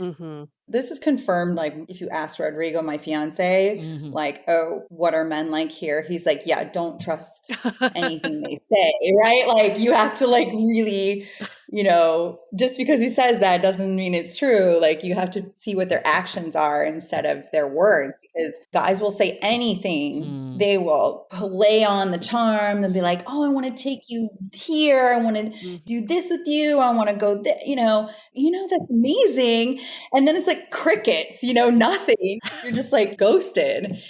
[SPEAKER 4] this is confirmed. Like if you ask Rodrigo, my fiance, like, oh, what are men like here? He's like, yeah, don't trust anything they say, right? Like you have to like really, just because he says that doesn't mean it's true. Like you have to see what their actions are instead of their words, because guys will say anything. They will play on the charm. They'll be like, oh, I want to take you here. I want to do this with you. I want to go there. That's amazing. And then it's like crickets, nothing. You're just like ghosted.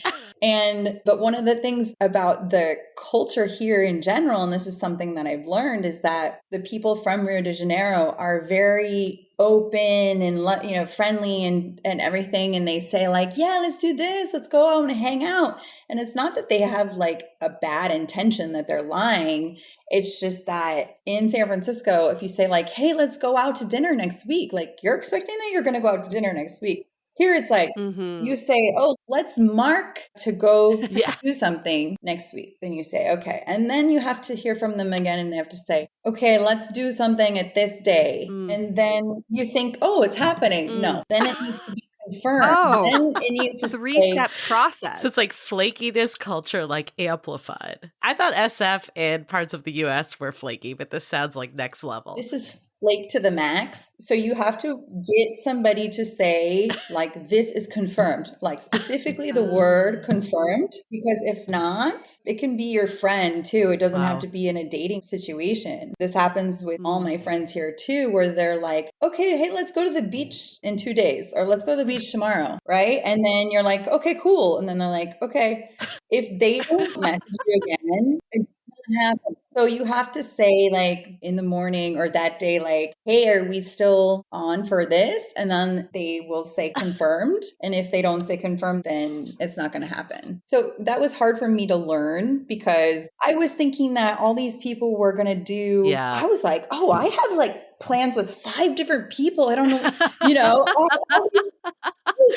[SPEAKER 4] But one of the things about the culture here in general, and this is something that I've learned, is that the people from Rio de Janeiro are very open and, friendly and everything. And they say like, yeah, let's do this. Let's go out and hang out. And it's not that they have like a bad intention, that they're lying. It's just that in San Francisco, if you say like, hey, let's go out to dinner next week, like you're expecting that you're going to go out to dinner next week. Here it's like you say, oh, let's mark to go do something next week. Then you say, okay. And then you have to hear from them again and they have to say, okay, let's do something at this day. And then you think, oh, it's happening. No, then it needs to be confirm.
[SPEAKER 3] Oh,
[SPEAKER 4] Then it needs to say,
[SPEAKER 3] three-step process.
[SPEAKER 1] So it's like flakiness culture, like amplified. I thought SF in parts of the US were flaky, but this sounds like next level.
[SPEAKER 4] this is flake to the max. So you have to get somebody to say, like, this is confirmed, like specifically the word confirmed, because if not, it can be your friend too. It doesn't have to be in a dating situation. This happens with all my friends here too, where they're like, okay, hey, let's go to the beach in 2 days, or let's go to the beach tomorrow. Right. And then you're like, okay, cool. And then they're like, okay, if they don't message you again, it doesn't happen. So you have to say, like, in the morning or that day, like, hey, are we still on for this? And then they will say confirmed. And if they don't say confirmed, then it's not going to happen. So that was hard for me to learn, because I was thinking that all these people were going to do, I was like, oh, I have like plans with 5 different people. I don't know, all these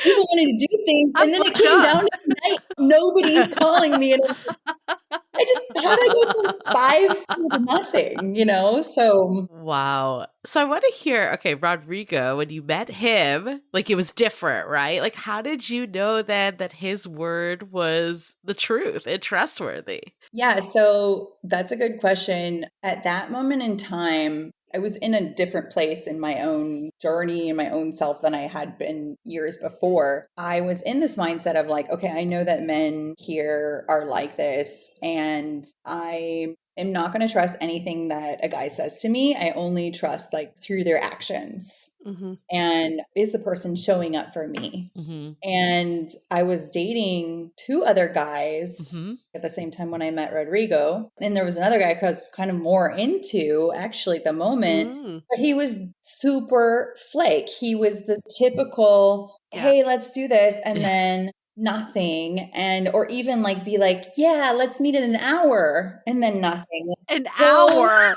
[SPEAKER 4] people wanted to do things. And then it came down to night. Nobody's calling me. And how did I go from 5 to nothing, So.
[SPEAKER 1] Wow. So I want to hear, okay, Rodrigo, when you met him, like, it was different, right? Like, how did you know then that his word was the truth and trustworthy?
[SPEAKER 4] Yeah, so that's a good question. At that moment in time, I was in a different place in my own journey and my own self than I had been years before. I was in this mindset of like, okay, I know that men here are like this, and I am not going to trust anything that a guy says to me. I only trust like through their actions.
[SPEAKER 3] Mm-hmm.
[SPEAKER 4] And is the person showing up for me?
[SPEAKER 1] Mm-hmm.
[SPEAKER 4] And I was dating 2 other guys at the same time when I met Rodrigo. And there was another guy I was kind of more into actually at the moment, but he was super flake. He was the typical, hey, let's do this. And then nothing. And, or even like be like, yeah, let's meet in an hour, and then nothing.
[SPEAKER 3] An hour.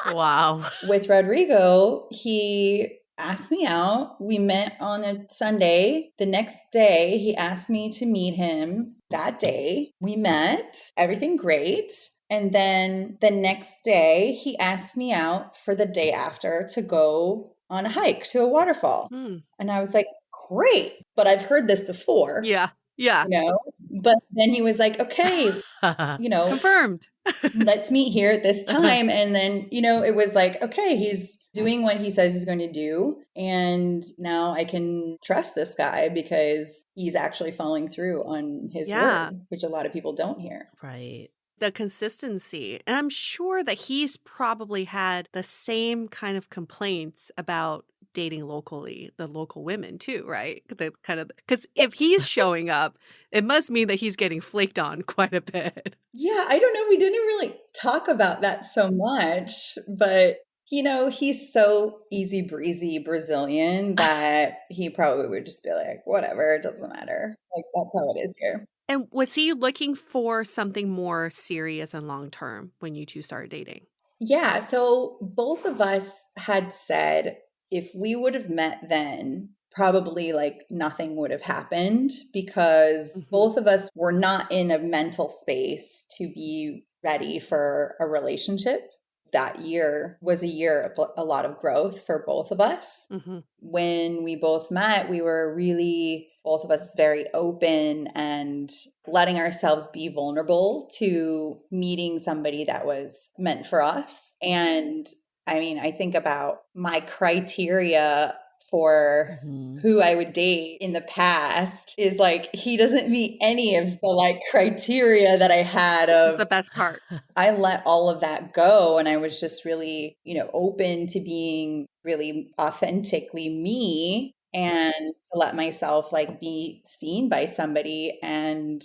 [SPEAKER 1] Wow.
[SPEAKER 4] With Rodrigo, he asked me out. We met on a Sunday. The next day, he asked me to meet him that day. We met, everything great. And then the next day, he asked me out for the day after to go on a hike to a waterfall. And I was like, great. But I've heard this before.
[SPEAKER 3] Yeah.
[SPEAKER 4] But then he was like, okay,
[SPEAKER 3] confirmed.
[SPEAKER 4] Let's meet here at this time. And then, it was like, okay, he's doing what he says he's going to do. And now I can trust this guy because he's actually following through on his word, which a lot of people don't hear.
[SPEAKER 1] Right.
[SPEAKER 3] The consistency. And I'm sure that he's probably had the same kind of complaints about dating locally, the local women too, right? Because if he's showing up, it must mean that he's getting flaked on quite a bit.
[SPEAKER 4] Yeah, I don't know. We didn't really talk about that so much, but he's so easy breezy Brazilian that he probably would just be like, whatever, it doesn't matter. Like, that's how it is here.
[SPEAKER 3] And was he looking for something more serious and long-term when you 2 started dating?
[SPEAKER 4] Yeah. So both of us had said if we would have met then, probably like nothing would have happened, because both of us were not in a mental space to be ready for a relationship. That year was a year of a lot of growth for both of us. When we both met, we were really, both of us, very open and letting ourselves be vulnerable to meeting somebody that was meant for us. And I mean, I think about my criteria for who I would date in the past is like, he doesn't meet any of the like criteria that I had of.
[SPEAKER 3] That's the best part.
[SPEAKER 4] I let all of that go. And I was just really, open to being really authentically me, and to let myself like be seen by somebody. And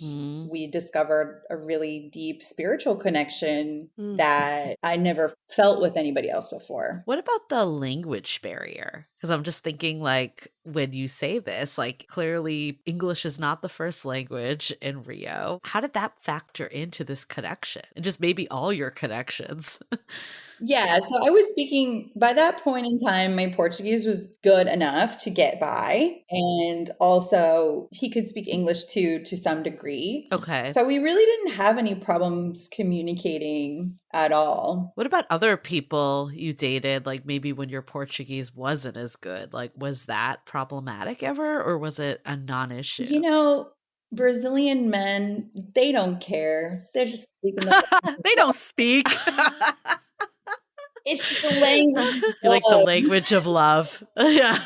[SPEAKER 4] we discovered a really deep spiritual connection that I never felt with anybody else before.
[SPEAKER 1] What about the language barrier? Because I'm just thinking, like, when you say this, like, clearly English is not the first language in Rio. How did that factor into this connection? And just maybe all your connections?
[SPEAKER 4] Yeah, so I was speaking, by that point in time, my Portuguese was good enough to get by. And also, he could speak English too, to some degree.
[SPEAKER 1] Okay.
[SPEAKER 4] So we really didn't have any problems communicating at all.
[SPEAKER 1] What about other people you dated, like maybe when your Portuguese wasn't as good? Like, was that problematic ever, or was it a non-issue?
[SPEAKER 4] You know, Brazilian men, they don't care. They're just speaking
[SPEAKER 3] They don't speak.
[SPEAKER 4] It's the language of
[SPEAKER 1] Like the
[SPEAKER 4] love.
[SPEAKER 1] language of love. Yeah.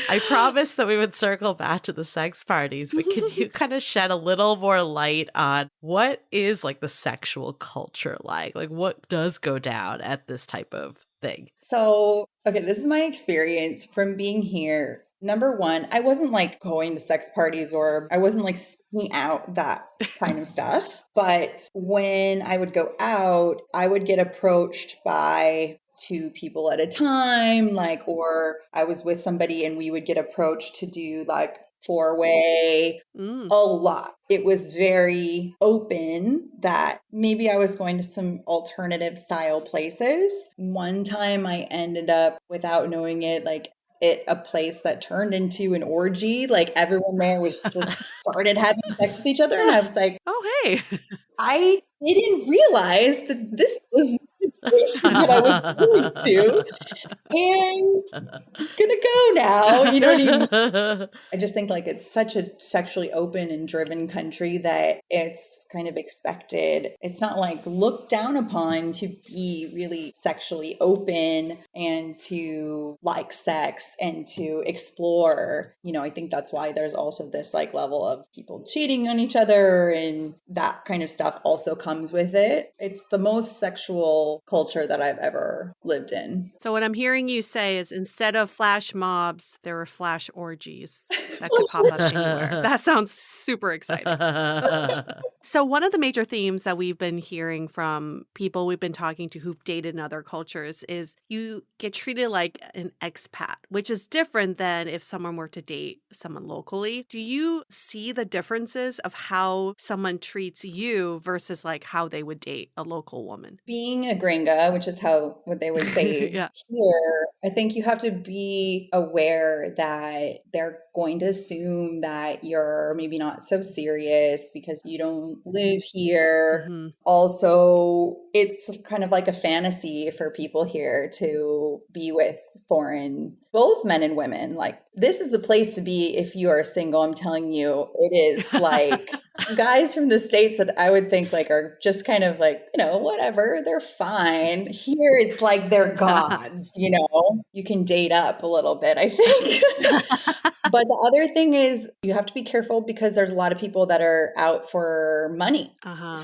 [SPEAKER 1] I promised that we would circle back to the sex parties, but can you kind of shed a little more light on what is like the sexual culture like? Like what does go down at this type of thing?
[SPEAKER 4] So, okay, this is my experience from being here. Number one, I wasn't like going to sex parties or I wasn't like seeking out that kind of stuff. But when I would go out, I would get approached by two people at a time, like, or I was with somebody and we would get approached to do like four-way a lot. It was very open that maybe I was going to some alternative style places. One time I ended up, without knowing it, like at a place that turned into an orgy. Like everyone there was just started having sex with each other. And I was like,
[SPEAKER 3] oh, hey.
[SPEAKER 4] I didn't realize that this was the situation that I was going to. And gonna go now. You know what I mean? I just think like it's such a sexually open and driven country that it's kind of expected. It's not like looked down upon to be really sexually open and to like sex and to explore. You know, I think that's why there's also this like level of people cheating on each other and that kind of stuff also comes with it. It's the most sexual culture that I've ever lived in.
[SPEAKER 3] So what I'm hearing you say is instead of flash mobs, there were flash orgies that could pop up anywhere. That sounds super exciting. So one of the major themes that we've been hearing from people we've been talking to who've dated in other cultures is you get treated like an expat, which is different than if someone were to date someone locally. Do you see the differences of how someone treats you versus like how they would date a local woman?
[SPEAKER 4] Being a gringa, which is what they would say
[SPEAKER 3] Yeah.
[SPEAKER 4] here, I think you have to be aware that they're going to assume that you're maybe not so serious because you don't live here.
[SPEAKER 3] Mhm.
[SPEAKER 4] Also, it's kind of like a fantasy for people here to be with foreign, both men and women. Like, this is the place to be if you are single. I'm telling you, it is like guys from the States that I would think like are just kind of like, you know, whatever, they're fine. Here it's like they're gods, you know, you can date up a little bit, I think. But the other thing is you have to be careful because there's a lot of people that are out for money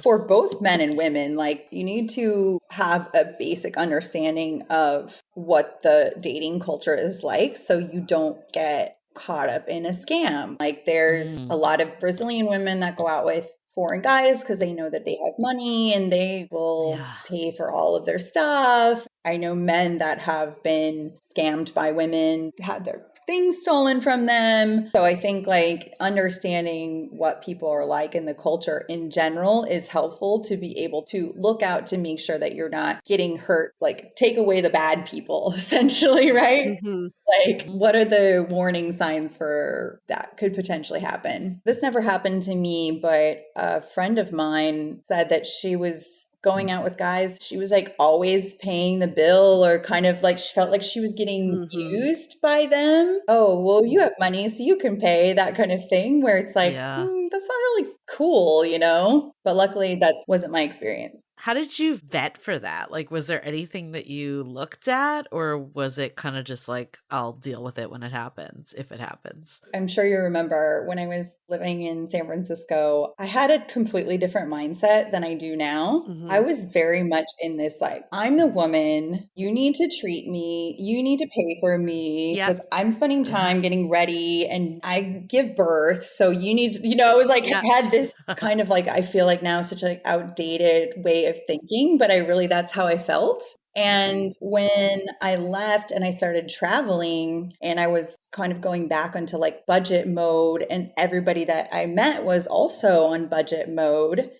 [SPEAKER 4] for both men and women. Like you need to have a basic understanding of what the dating culture is like so you don't get caught up in a scam. Like there's a lot of Brazilian women that go out with foreign guys because they know that they have money and they will pay for all of their stuff. I know men that have been scammed by women, had their things stolen from them. So I think like understanding what people are like in the culture in general is helpful to be able to look out to make sure that you're not getting hurt, like take away the bad people essentially, right?
[SPEAKER 3] Mm-hmm.
[SPEAKER 4] Like, what are the warning signs for that could potentially happen? This never happened to me, but a friend of mine said that she was going out with guys. She was like always paying the bill or kind of like she felt like she was getting used by them. Oh, well, you have money, so you can pay, that kind of thing, where it's like, that's not really cool, you know? But luckily that wasn't my experience.
[SPEAKER 1] How did you vet for that? Like, was there anything that you looked at, or was it kind of just like, I'll deal with it when it happens, if it happens?
[SPEAKER 4] I'm sure you remember when I was living in San Francisco, I had a completely different mindset than I do now. I was very much in this, like, I'm the woman, you need to treat me, you need to pay for me because I'm spending time getting ready and I give birth. So you need, you know, it was like, I had this kind of like, I feel like now such like outdated way of thinking, but that's how I felt. And when I left and I started traveling and I was kind of going back onto like budget mode, and everybody that I met was also on budget mode,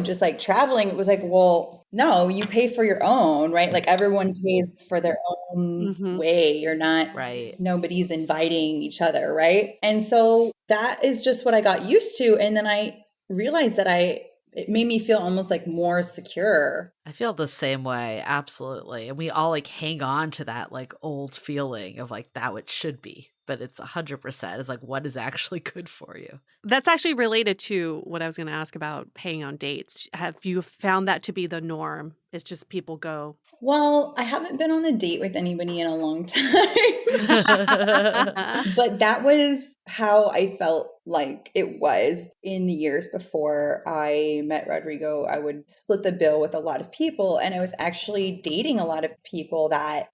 [SPEAKER 4] just like traveling. It was like, well, no, you pay for your own, right? Like everyone pays for their own way. You're not,
[SPEAKER 1] right.
[SPEAKER 4] Nobody's inviting each other, right? And so that is just what I got used to. And then I realized that it made me feel almost like more secure.
[SPEAKER 1] I feel the same way. Absolutely. And we all like hang on to that like old feeling of like that what should be, but it's 100%. It's like, what is actually good for you?
[SPEAKER 3] That's actually related to what I was going to ask about paying on dates. Have you found that to be the norm? It's just people go.
[SPEAKER 4] Well, I haven't been on a date with anybody in a long time, but that was how I felt like it was in the years before I met Rodrigo. I would split the bill with a lot of people, and I was actually dating a lot of people that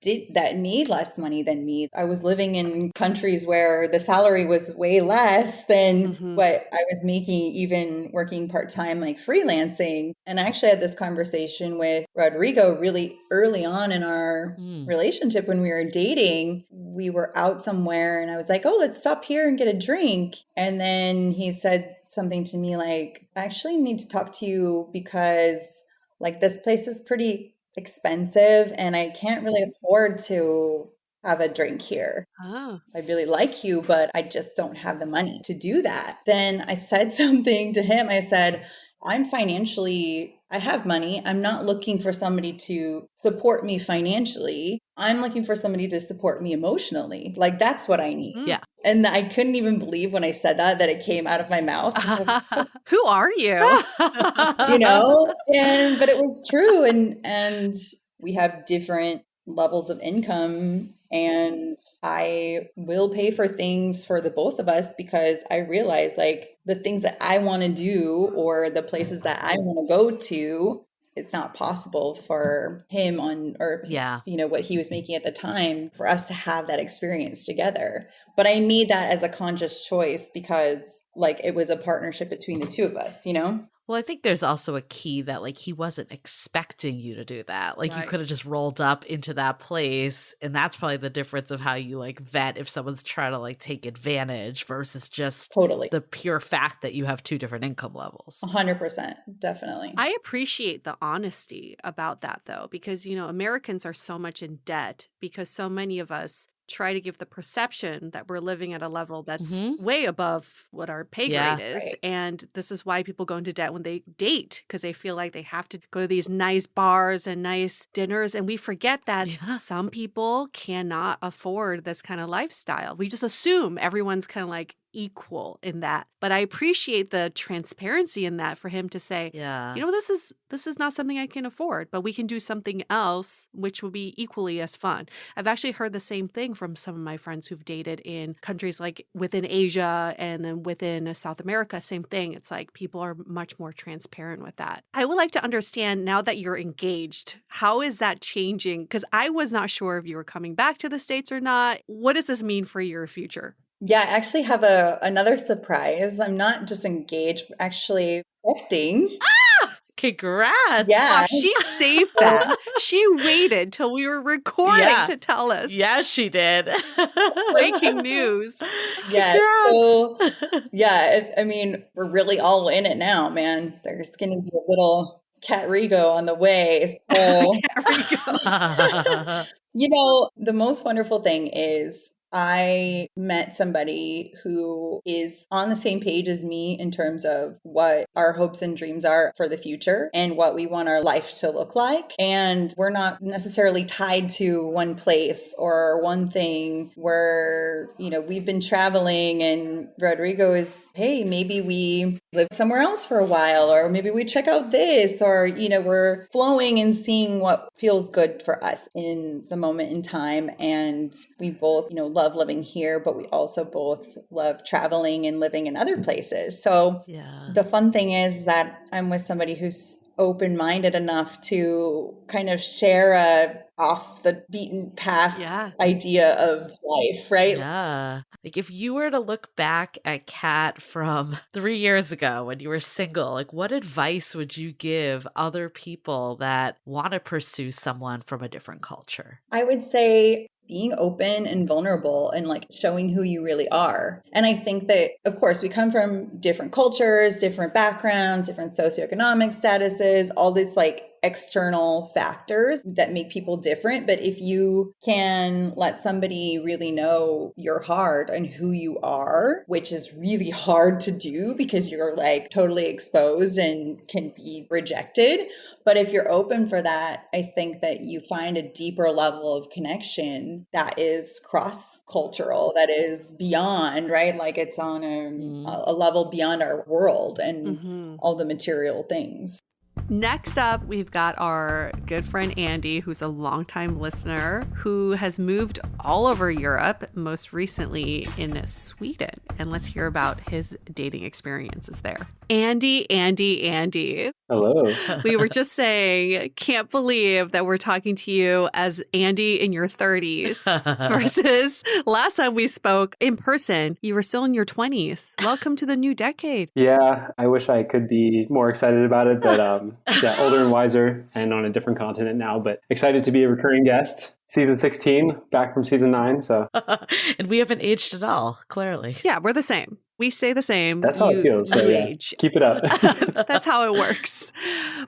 [SPEAKER 4] made less money than me. I was living in countries where the salary was way less than what I was making, even working part-time, like freelancing. And I actually had this conversation with Rodrigo really early on in our relationship when we were dating. We were out somewhere and I was like, oh, let's stop here and get a drink. And then he said something to me like, I actually need to talk to you because like this place is pretty expensive and I can't really afford to have a drink here.
[SPEAKER 3] Oh.
[SPEAKER 4] I really like you, but I just don't have the money to do that. Then I said something to him. I said, I have money. I'm not looking for somebody to support me financially. I'm looking for somebody to support me emotionally. Like that's what I need.
[SPEAKER 1] Yeah.
[SPEAKER 4] And I couldn't even believe when I said that it came out of my mouth.
[SPEAKER 3] Who are you?
[SPEAKER 4] But it was true. And we have different levels of income, and I will pay for things for the both of us because I realize like the things that I want to do or the places that I want to go to, it's not possible for him what he was making at the time for us to have that experience together. But I made that as a conscious choice because like it was a partnership between the two of us,
[SPEAKER 1] Well, I think there's also a key that like he wasn't expecting you to do that. Like you could have just rolled up into that place, and that's probably the difference of how you like vet if someone's trying to like take advantage versus just
[SPEAKER 4] totally
[SPEAKER 1] the pure fact that you have two different income levels.
[SPEAKER 4] 100%, definitely.
[SPEAKER 3] I appreciate the honesty about that though, because Americans are so much in debt because so many of us try to give the perception that we're living at a level that's way above what our pay grade is.
[SPEAKER 4] Right.
[SPEAKER 3] And this is why people go into debt when they date, because they feel like they have to go to these nice bars and nice dinners. And we forget that some people cannot afford this kind of lifestyle. We just assume everyone's kind of like equal in that. But I appreciate the transparency in that for him to say, this is not something I can afford, but we can do something else which will be equally as fun. I've actually heard the same thing from some of my friends who've dated in countries like within Asia and then within South America, same thing. It's like people are much more transparent with that. I would like to understand now that you're engaged, how is that changing? Because I was not sure if you were coming back to the States or not. What does this mean for your future?
[SPEAKER 4] Yeah, I actually have another surprise. I'm not just engaged, actually expecting.
[SPEAKER 1] Congrats.
[SPEAKER 4] Yeah.
[SPEAKER 3] She saved that. She waited till we were recording to tell us.
[SPEAKER 1] Yeah, she did.
[SPEAKER 3] Breaking news.
[SPEAKER 4] Yeah. So, I mean, we're really all in it now, man. There's going to be a little cat Rigo on the way. So, the most wonderful thing is I met somebody who is on the same page as me in terms of what our hopes and dreams are for the future and what we want our life to look like. And we're not necessarily tied to one place or one thing. We've been traveling, and Rodrigo is, hey, maybe we live somewhere else for a while, or maybe we check out this, or, we're flowing and seeing what feels good for us in the moment in time. And we both, love living here, but we also both love traveling and living in other places. So the fun thing is that I'm with somebody who's open-minded enough to kind of share a off the beaten path idea of life, right?
[SPEAKER 1] Yeah. Like if you were to look back at Kat from 3 years ago when you were single, like what advice would you give other people that want to pursue someone from a different culture?
[SPEAKER 4] I would say, being open and vulnerable and like showing who you really are. And I think that, of course, we come from different cultures, different backgrounds, different socioeconomic statuses, all this like external factors that make people different. But if you can let somebody really know your heart and who you are, which is really hard to do because you're like totally exposed and can be rejected. But if you're open for that, I think that you find a deeper level of connection that is cross-cultural, that is beyond, right? Like it's on a level beyond our world and all the material things.
[SPEAKER 3] Next up, we've got our good friend Andy, who's a longtime listener, who has moved all over Europe, most recently in Sweden. And let's hear about his dating experiences there. Andy.
[SPEAKER 5] Hello.
[SPEAKER 3] We were just saying, can't believe that we're talking to you as Andy in your 30s versus last time we spoke in person, you were still in your 20s. Welcome to the new decade.
[SPEAKER 5] Yeah, I wish I could be more excited about it, but yeah, older and wiser and on a different continent now, but excited to be a recurring guest. Season 16, back from season 9. So,
[SPEAKER 1] and we haven't aged at all, clearly.
[SPEAKER 3] Yeah, we're the same. We stay the same.
[SPEAKER 5] That's how it feels. So yeah, keep it up.
[SPEAKER 3] That's how it works.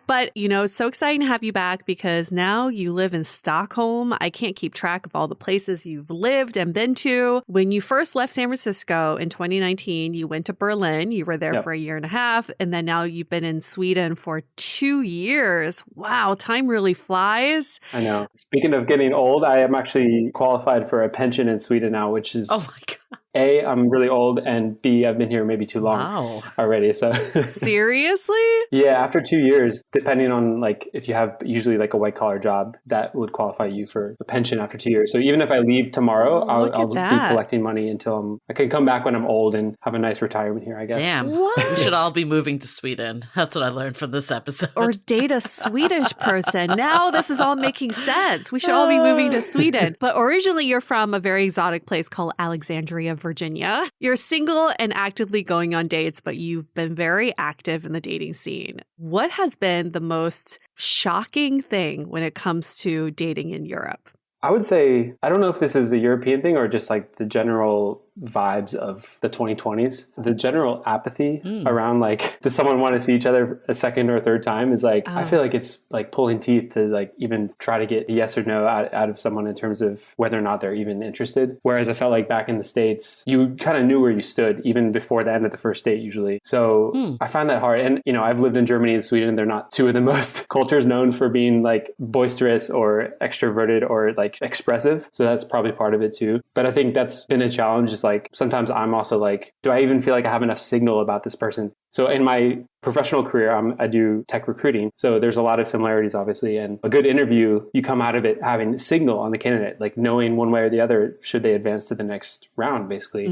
[SPEAKER 3] But, you know, it's so exciting to have you back because now you live in Stockholm. I can't keep track of all the places you've lived and been to. When you first left San Francisco in 2019, you went to Berlin. You were there for a year and a half. And then now you've been in Sweden for 2 years. Wow, time really flies.
[SPEAKER 5] I know. Speaking of getting old, I am actually qualified for a pension in Sweden now, which is...
[SPEAKER 1] Oh my God.
[SPEAKER 5] A, I'm really old, and B, I've been here maybe too long already. So
[SPEAKER 3] seriously?
[SPEAKER 5] Yeah, after 2 years, depending on like if you have usually like a white collar job, that would qualify you for a pension after 2 years. So even if I leave tomorrow, I'll be collecting money until I can come back when I'm old and have a nice retirement here, I guess.
[SPEAKER 1] Damn. What? We should all be moving to Sweden. That's what I learned from this episode.
[SPEAKER 3] Or date a Swedish person. Now this is all making sense. We should all be moving to Sweden. But originally you're from a very exotic place called Alexandria, Virginia. You're single and actively going on dates, but you've been very active in the dating scene. What has been the most shocking thing when it comes to dating in Europe?
[SPEAKER 5] I would say, I don't know if this is a European thing or just like the general vibes of the 2020s. The general apathy around like, does someone want to see each other a second or a third time is like, I feel like it's like pulling teeth to like even try to get a yes or no out of someone in terms of whether or not they're even interested. Whereas I felt like back in the States, you kind of knew where you stood even before the end of the first date usually. So I find that hard. And, you know, I've lived in Germany and Sweden. They're not two of the most cultures known for being like boisterous or extroverted or like expressive. So that's probably part of it too. But I think that's been a challenge. Is like sometimes I'm also like, do I even feel like I have enough signal about this person? So in my professional career, I do tech recruiting. So there's a lot of similarities, obviously. And a good interview, you come out of it having signal on the candidate, like knowing one way or the other, should they advance to the next round, basically.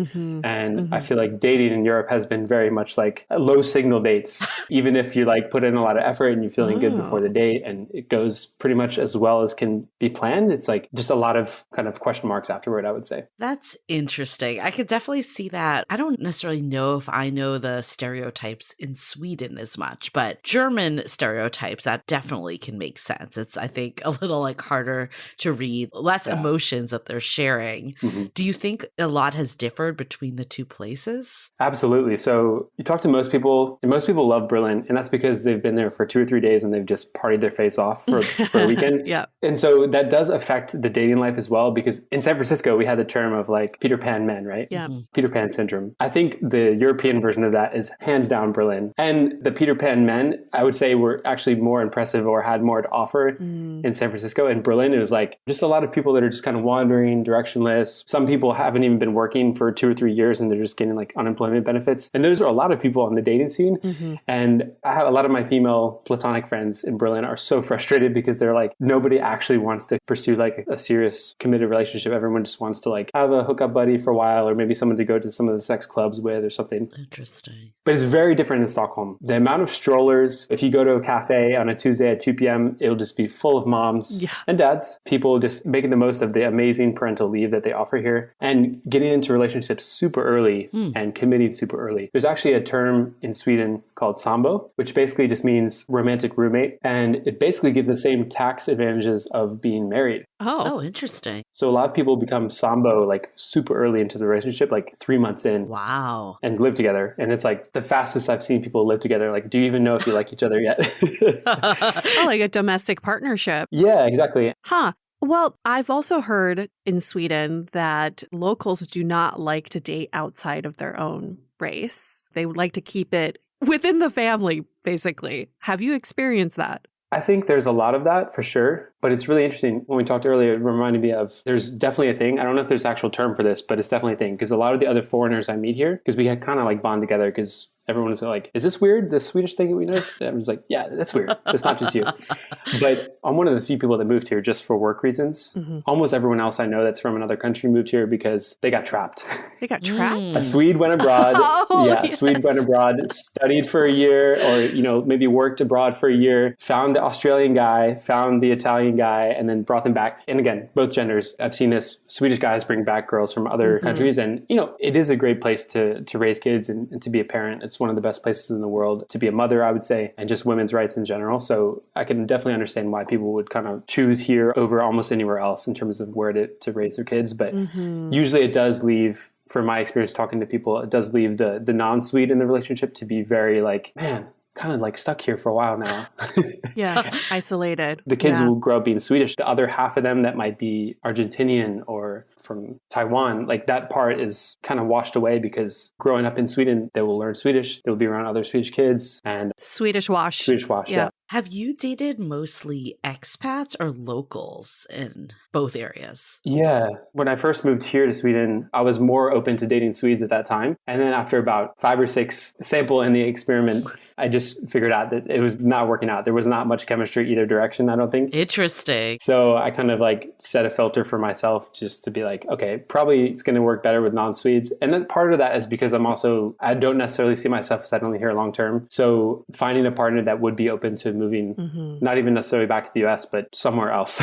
[SPEAKER 5] I feel like dating in Europe has been very much like low signal dates. Even if you like put in a lot of effort and you're feeling good before the date and it goes pretty much as well as can be planned, it's like just a lot of kind of question marks afterward, I would say.
[SPEAKER 1] That's interesting. I could definitely see that. I don't necessarily know if I know the stereotypes in Sweden as much, but German stereotypes, that definitely can make sense. It's, I think, a little like harder to read, less emotions that they're sharing. Do you think a lot has differed between the two places?
[SPEAKER 5] Absolutely. So you talk to most people, and most people love Berlin, and that's because they've been there for 2 or 3 days and they've just partied their face off for a weekend. And so that does affect the dating life as well, because in San Francisco, we had the term of like Peter Pan men, right? Peter Pan syndrome. I think the European version of that is hands down Berlin. And the Peter Pan men, I would say, were actually more impressive or had more to offer in San Francisco. In Berlin, it was like just a lot of people that are just kind of wandering, directionless. Some people haven't even been working for 2 or 3 years and they're just getting like unemployment benefits. And those are a lot of people on the dating scene. And I have a lot of my female platonic friends in Berlin are so frustrated because they're like, nobody actually wants to pursue like a serious committed relationship. Everyone just wants to like have a hookup buddy for a while, or maybe someone to go to some of the sex clubs with or something.
[SPEAKER 1] Interesting.
[SPEAKER 5] But it's very different in Stockholm. The amount of strollers, if you go to a cafe on a Tuesday at 2 p.m., it'll just be full of moms and dads, people just making the most of the amazing parental leave that they offer here and getting into relationships super early and committing super early. There's actually a term in Sweden called Sambo, which basically just means romantic roommate. And it basically gives the same tax advantages of being married.
[SPEAKER 1] Oh, interesting.
[SPEAKER 5] So a lot of people become Sambo like super early into the relationship, like 3 months in.
[SPEAKER 1] Wow.
[SPEAKER 5] And live together. And it's like the fastest I've seen people live together. Like, do you even know if you like each other yet?
[SPEAKER 3] Oh, like a domestic partnership.
[SPEAKER 5] Yeah, exactly.
[SPEAKER 3] Huh. Well, I've also heard in Sweden that locals do not like to date outside of their own race. They would like to keep it within the family, basically. Have you experienced that?
[SPEAKER 5] I think there's a lot of that for sure, but it's really interesting. When we talked earlier, it reminded me of, there's definitely a thing. I don't know if there's an actual term for this, but it's definitely a thing. Because a lot of the other foreigners I meet here, because we had kind of like bond together because everyone was like, is this weird? This Swedish thing that we noticed? I was like, yeah, that's weird. It's not just you. But I'm one of the few people that moved here just for work reasons. Almost everyone else I know that's from another country moved here because they got trapped.
[SPEAKER 3] They got trapped?
[SPEAKER 5] A Swede went abroad.
[SPEAKER 3] Yes.
[SPEAKER 5] Swede went abroad, studied for a year, or, maybe worked abroad for a year, found the Australian guy, found the Italian guy, and then brought them back. And again, both genders. I've seen this. Swedish guys bring back girls from other countries. And, it is a great place to raise kids and to be a parent. It's one of the best places in the world to be a mother, I would say, and just women's rights in general. So I can definitely understand why people would kind of choose here over almost anywhere else in terms of where to raise their kids. But usually it does leave, from my experience talking to people, it does leave the non-Swede in the relationship to be very like, man, kind of like stuck here for a while now.
[SPEAKER 3] Yeah, isolated.
[SPEAKER 5] The kids will grow up being Swedish. The other half of them that might be Argentinian or from Taiwan, like that part is kind of washed away because growing up in Sweden, they will learn Swedish. They will be around other Swedish kids and
[SPEAKER 3] Swedish wash.
[SPEAKER 5] Yeah.
[SPEAKER 1] Have you dated mostly expats or locals in both areas?
[SPEAKER 5] Yeah. When I first moved here to Sweden, I was more open to dating Swedes at that time. And then after about 5 or 6 sample in the experiment, I just figured out that it was not working out. There was not much chemistry either direction, I don't think.
[SPEAKER 1] Interesting.
[SPEAKER 5] So I kind of like set a filter for myself just to be like, okay, probably it's going to work better with non-Swedes. And then part of that is because I don't necessarily see myself settling here long term. So finding a partner that would be open to moving, not even necessarily back to the US, but somewhere else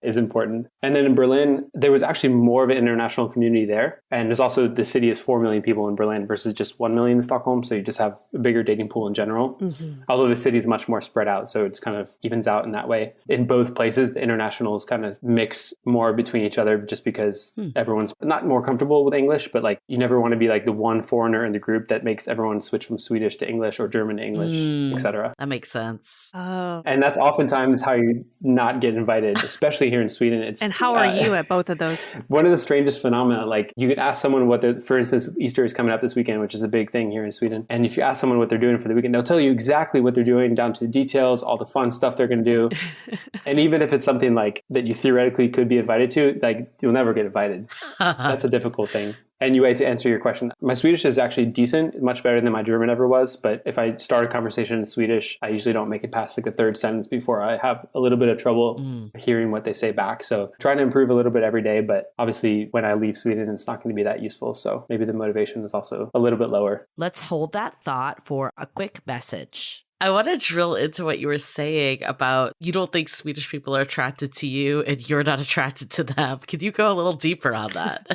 [SPEAKER 5] is important. And then in Berlin, there was actually more of an international community there. And there's also, the city is 4 million people in Berlin versus just 1 million in Stockholm. So you just have a bigger dating pool in general. Although the city is much more spread out. So it's kind of evens out in that way. In both places, the internationals kind of mix more between each other just because everyone's not more comfortable with English, but like you never want to be like the one foreigner in the group that makes everyone switch from Swedish to English or German to English, etc.
[SPEAKER 1] That makes sense.
[SPEAKER 3] Oh.
[SPEAKER 5] And that's oftentimes how you not get invited, especially here in Sweden.
[SPEAKER 3] And how are you at both of those?
[SPEAKER 5] One of the strangest phenomena, like you could ask someone for instance, Easter is coming up this weekend, which is a big thing here in Sweden. And if you ask someone what they're doing for the weekend, they'll tell you exactly what they're doing down to the details, all the fun stuff they're going to do. And even if it's something like that you theoretically could be invited to, like you'll never get invited. That's a difficult thing. Anyway, to answer your question, my Swedish is actually decent, much better than my German ever was. But if I start a conversation in Swedish, I usually don't make it past like the third sentence before I have a little bit of trouble hearing what they say back. So trying to improve a little bit every day. But obviously, when I leave Sweden, it's not going to be that useful. So maybe the motivation is also a little bit lower.
[SPEAKER 1] Let's hold that thought for a quick message. I want to drill into what you were saying about you don't think Swedish people are attracted to you and you're not attracted to them. Can you go a little deeper on that?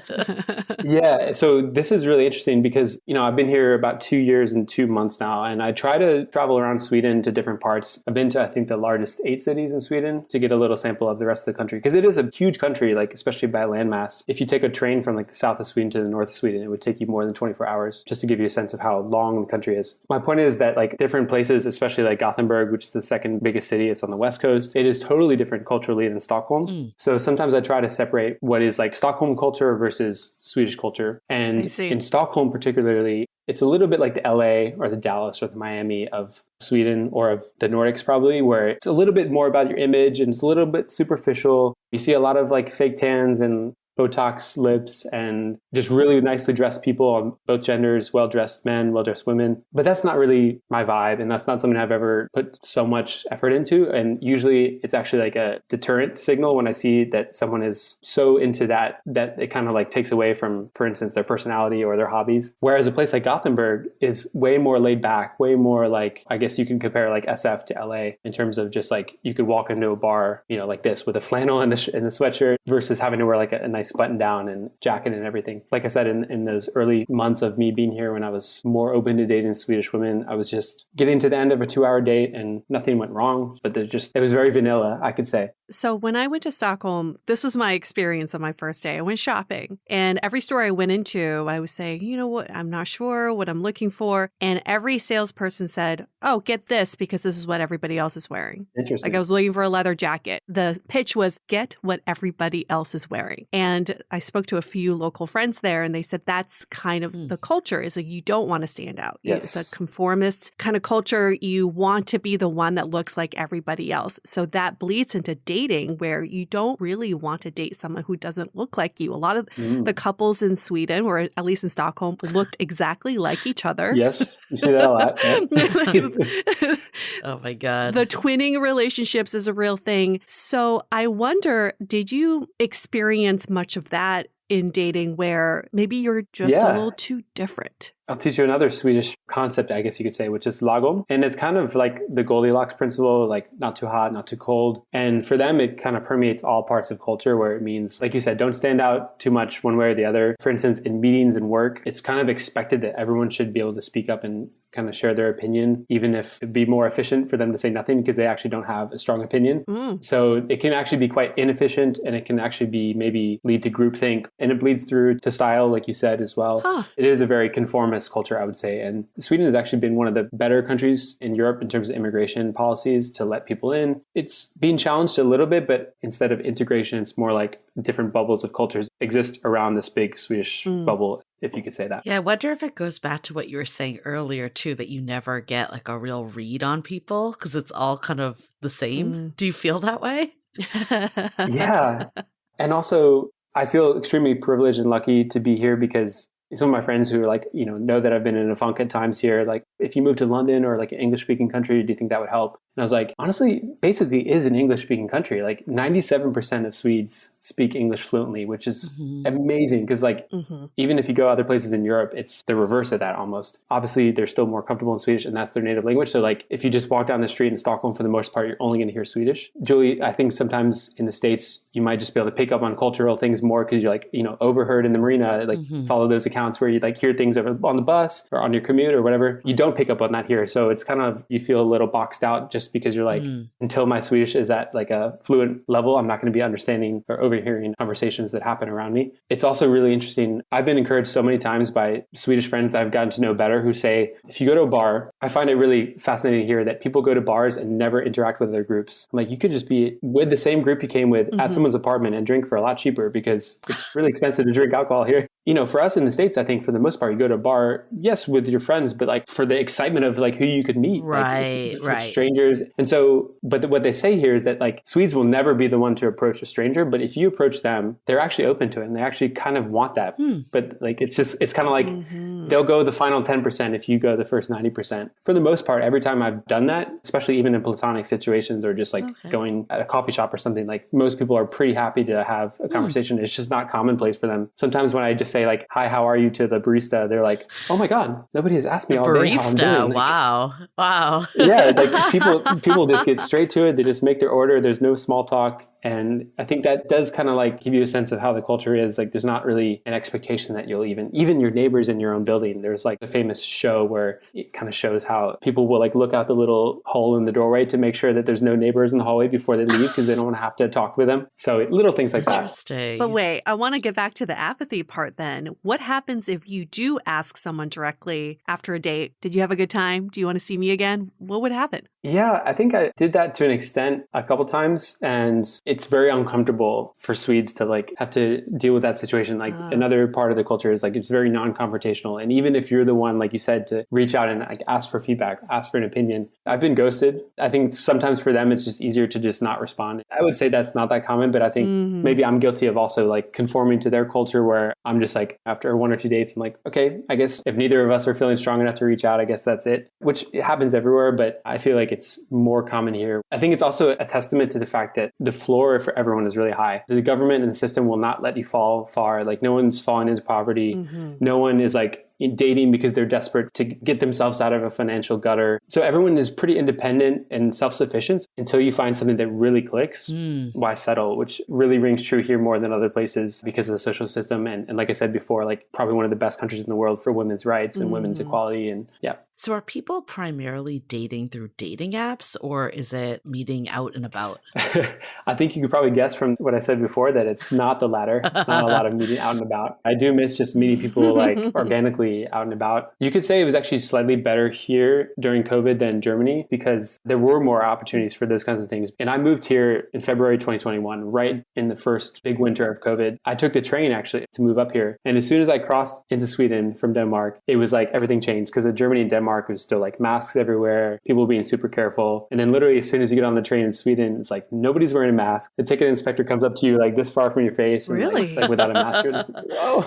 [SPEAKER 5] Yeah. So this is really interesting because, I've been here about 2 years and 2 months now, and I try to travel around Sweden to different parts. I've been to, I think, the largest 8 cities in Sweden to get a little sample of the rest of the country because it is a huge country, like especially by landmass. If you take a train from like the south of Sweden to the north of Sweden, it would take you more than 24 hours just to give you a sense of how long the country is. My point is that like different places, especially like Gothenburg, which is the second biggest city, it's on the west coast. It is totally different culturally than Stockholm. So sometimes I try to separate what is like Stockholm culture versus Swedish culture. And in Stockholm particularly, it's a little bit like the LA or the Dallas or the Miami of Sweden or of the Nordics probably, where it's a little bit more about your image and it's a little bit superficial. You see a lot of like fake tans and Botox lips and just really nicely dressed people on both genders, well-dressed men, well-dressed women. But that's not really my vibe. And that's not something I've ever put so much effort into. And usually it's actually like a deterrent signal when I see that someone is so into that it kind of like takes away from, for instance, their personality or their hobbies. Whereas a place like Gothenburg is way more laid back, way more like, I guess you can compare like SF to LA in terms of just like you could walk into a bar, like this with a flannel and a sweatshirt versus having to wear like a nice nice button down and jacket and everything. Like I said, in those early months of me being here, when I was more open to dating Swedish women, I was just getting to the end of a 2-hour date and nothing went wrong, but it was very vanilla, I could say.
[SPEAKER 3] So when I went to Stockholm, this was my experience on my first day. I went shopping, and every store I went into, I was saying, you know what, I'm not sure what I'm looking for. And every salesperson said, oh, get this because this is what everybody else is wearing.
[SPEAKER 5] Interesting.
[SPEAKER 3] Like I was looking for a leather jacket. The pitch was get what everybody else is wearing. And I spoke to a few local friends there, and they said that's kind of the culture, is like you don't want to stand out.
[SPEAKER 5] Yes.
[SPEAKER 3] It's a conformist kind of culture. You want to be the one that looks like everybody else. So that bleeds into dating, where you don't really want to date someone who doesn't look like you. A lot of the couples in Sweden, or at least in Stockholm, looked exactly like each other.
[SPEAKER 5] Yes, you see that a lot. Yeah.
[SPEAKER 1] Oh my God.
[SPEAKER 3] The twinning relationships is a real thing. So I wonder, did you experience much of that in dating where maybe you're just a little too different?
[SPEAKER 5] I'll teach you another Swedish concept, I guess you could say, which is lagom. And it's kind of like the Goldilocks principle, like not too hot, not too cold. And for them, it kind of permeates all parts of culture, where it means, like you said, don't stand out too much one way or the other. For instance, in meetings and work, it's kind of expected that everyone should be able to speak up and kind of share their opinion, even if it'd be more efficient for them to say nothing because they actually don't have a strong opinion. So it can actually be quite inefficient, and it can actually be maybe lead to groupthink, and it bleeds through to style, like you said, as well. It is a very conformist culture, I would say. And Sweden has actually been one of the better countries in Europe in terms of immigration policies to let people in. It's being challenged a little bit, but instead of integration, it's more like different bubbles of cultures exist around this big Swedish bubble, if you could say that.
[SPEAKER 1] Yeah, I wonder if it goes back to what you were saying earlier, too, that you never get like a real read on people because it's all kind of the same. Do you feel that way?
[SPEAKER 5] Yeah. And also, I feel extremely privileged and lucky to be here because some of my friends who are like, know that I've been in a funk at times here, like, if you move to London or like an English speaking country, do you think that would help? And I was like, honestly, basically is an English speaking country. Like 97% of Swedes speak English fluently, which is amazing. Because like, even if you go other places in Europe, it's the reverse of that almost. Obviously, they're still more comfortable in Swedish and that's their native language. So like, if you just walk down the street in Stockholm, for the most part, you're only going to hear Swedish. Julie, I think sometimes in the States, you might just be able to pick up on cultural things more because you're like, overheard in the marina, like follow those accounts where you like hear things over on the bus or on your commute or whatever. You don't pick up on that here. So it's kind of, you feel a little boxed out just because you're like, until my Swedish is at like a fluent level, I'm not going to be understanding or overhearing conversations that happen around me. It's also really interesting. I've been encouraged so many times by Swedish friends that I've gotten to know better who say, if you go to a bar, I find it really fascinating to hear that people go to bars and never interact with other groups. I'm like, you could just be with the same group you came with at someone's apartment and drink for a lot cheaper because it's really expensive to drink alcohol here. For us in the States, I think for the most part, you go to a bar, yes, with your friends, but like for the excitement of like who you could meet.
[SPEAKER 1] Right.
[SPEAKER 5] Strangers. And so, but what they say here is that like Swedes will never be the one to approach a stranger, but if you approach them, they're actually open to it and they actually kind of want that. But like, it's kind of like they'll go the final 10% if you go the first 90%. For the most part, every time I've done that, especially even in platonic situations or just like going at a coffee shop or something, like most people are pretty happy to have a conversation. It's just not commonplace for them. Sometimes when I just say like, hi, how are you to the barista? They're like, oh my God, nobody has asked me all day how I'm doing. Like,
[SPEAKER 1] wow.
[SPEAKER 5] Yeah, like people just get straight to it. They just make their order. There's no small talk. And I think that does kind of like give you a sense of how the culture is. Like there's not really an expectation that you'll even your neighbors in your own building. There's like a famous show where it kind of shows how people will like look out the little hole in the doorway to make sure that there's no neighbors in the hallway before they leave because they don't want to have to talk with them. So little things like that.
[SPEAKER 1] Interesting.
[SPEAKER 3] But wait, I want to get back to the apathy part then. What happens if you do ask someone directly after a date, did you have a good time? Do you want to see me again? What would happen?
[SPEAKER 5] Yeah, I think I did that to an extent a couple times, and it's very uncomfortable for Swedes to like have to deal with that situation. Like another part of the culture is like it's very non-confrontational, and even if you're the one, like you said, to reach out and like ask for feedback, ask for an opinion. I've been ghosted. I think sometimes for them it's just easier to just not respond. I would say that's not that common, but I think maybe I'm guilty of also like conforming to their culture where I'm just like after 1 or 2 dates, I'm like, okay, I guess if neither of us are feeling strong enough to reach out, I guess that's it, which happens everywhere, but I feel like it's more common here. I think it's also a testament to the fact that the floor for everyone is really high. The government and the system will not let you fall far. Like no one's falling into poverty. No one is like, dating because they're desperate to get themselves out of a financial gutter. So everyone is pretty independent and self-sufficient until you find something that really clicks. Why settle? Which really rings true here more than other places because of the social system. And like I said before, like probably one of the best countries in the world for women's rights and women's equality. And yeah.
[SPEAKER 1] So are people primarily dating through dating apps, or is it meeting out and about?
[SPEAKER 5] I think you could probably guess from what I said before that it's not the latter. It's not a lot of meeting out and about. I do miss just meeting people like organically out and about. You could say it was actually slightly better here during COVID than Germany because there were more opportunities for those kinds of things. And I moved here in February 2021, right in the first big winter of COVID. I took the train actually to move up here. And as soon as I crossed into Sweden from Denmark, it was like everything changed because in Germany and Denmark was still like masks everywhere, people being super careful. And then literally as soon as you get on the train in Sweden, it's like nobody's wearing a mask. The ticket inspector comes up to you like this far from your face. And
[SPEAKER 3] really?
[SPEAKER 5] like without a mask. You're just like, whoa.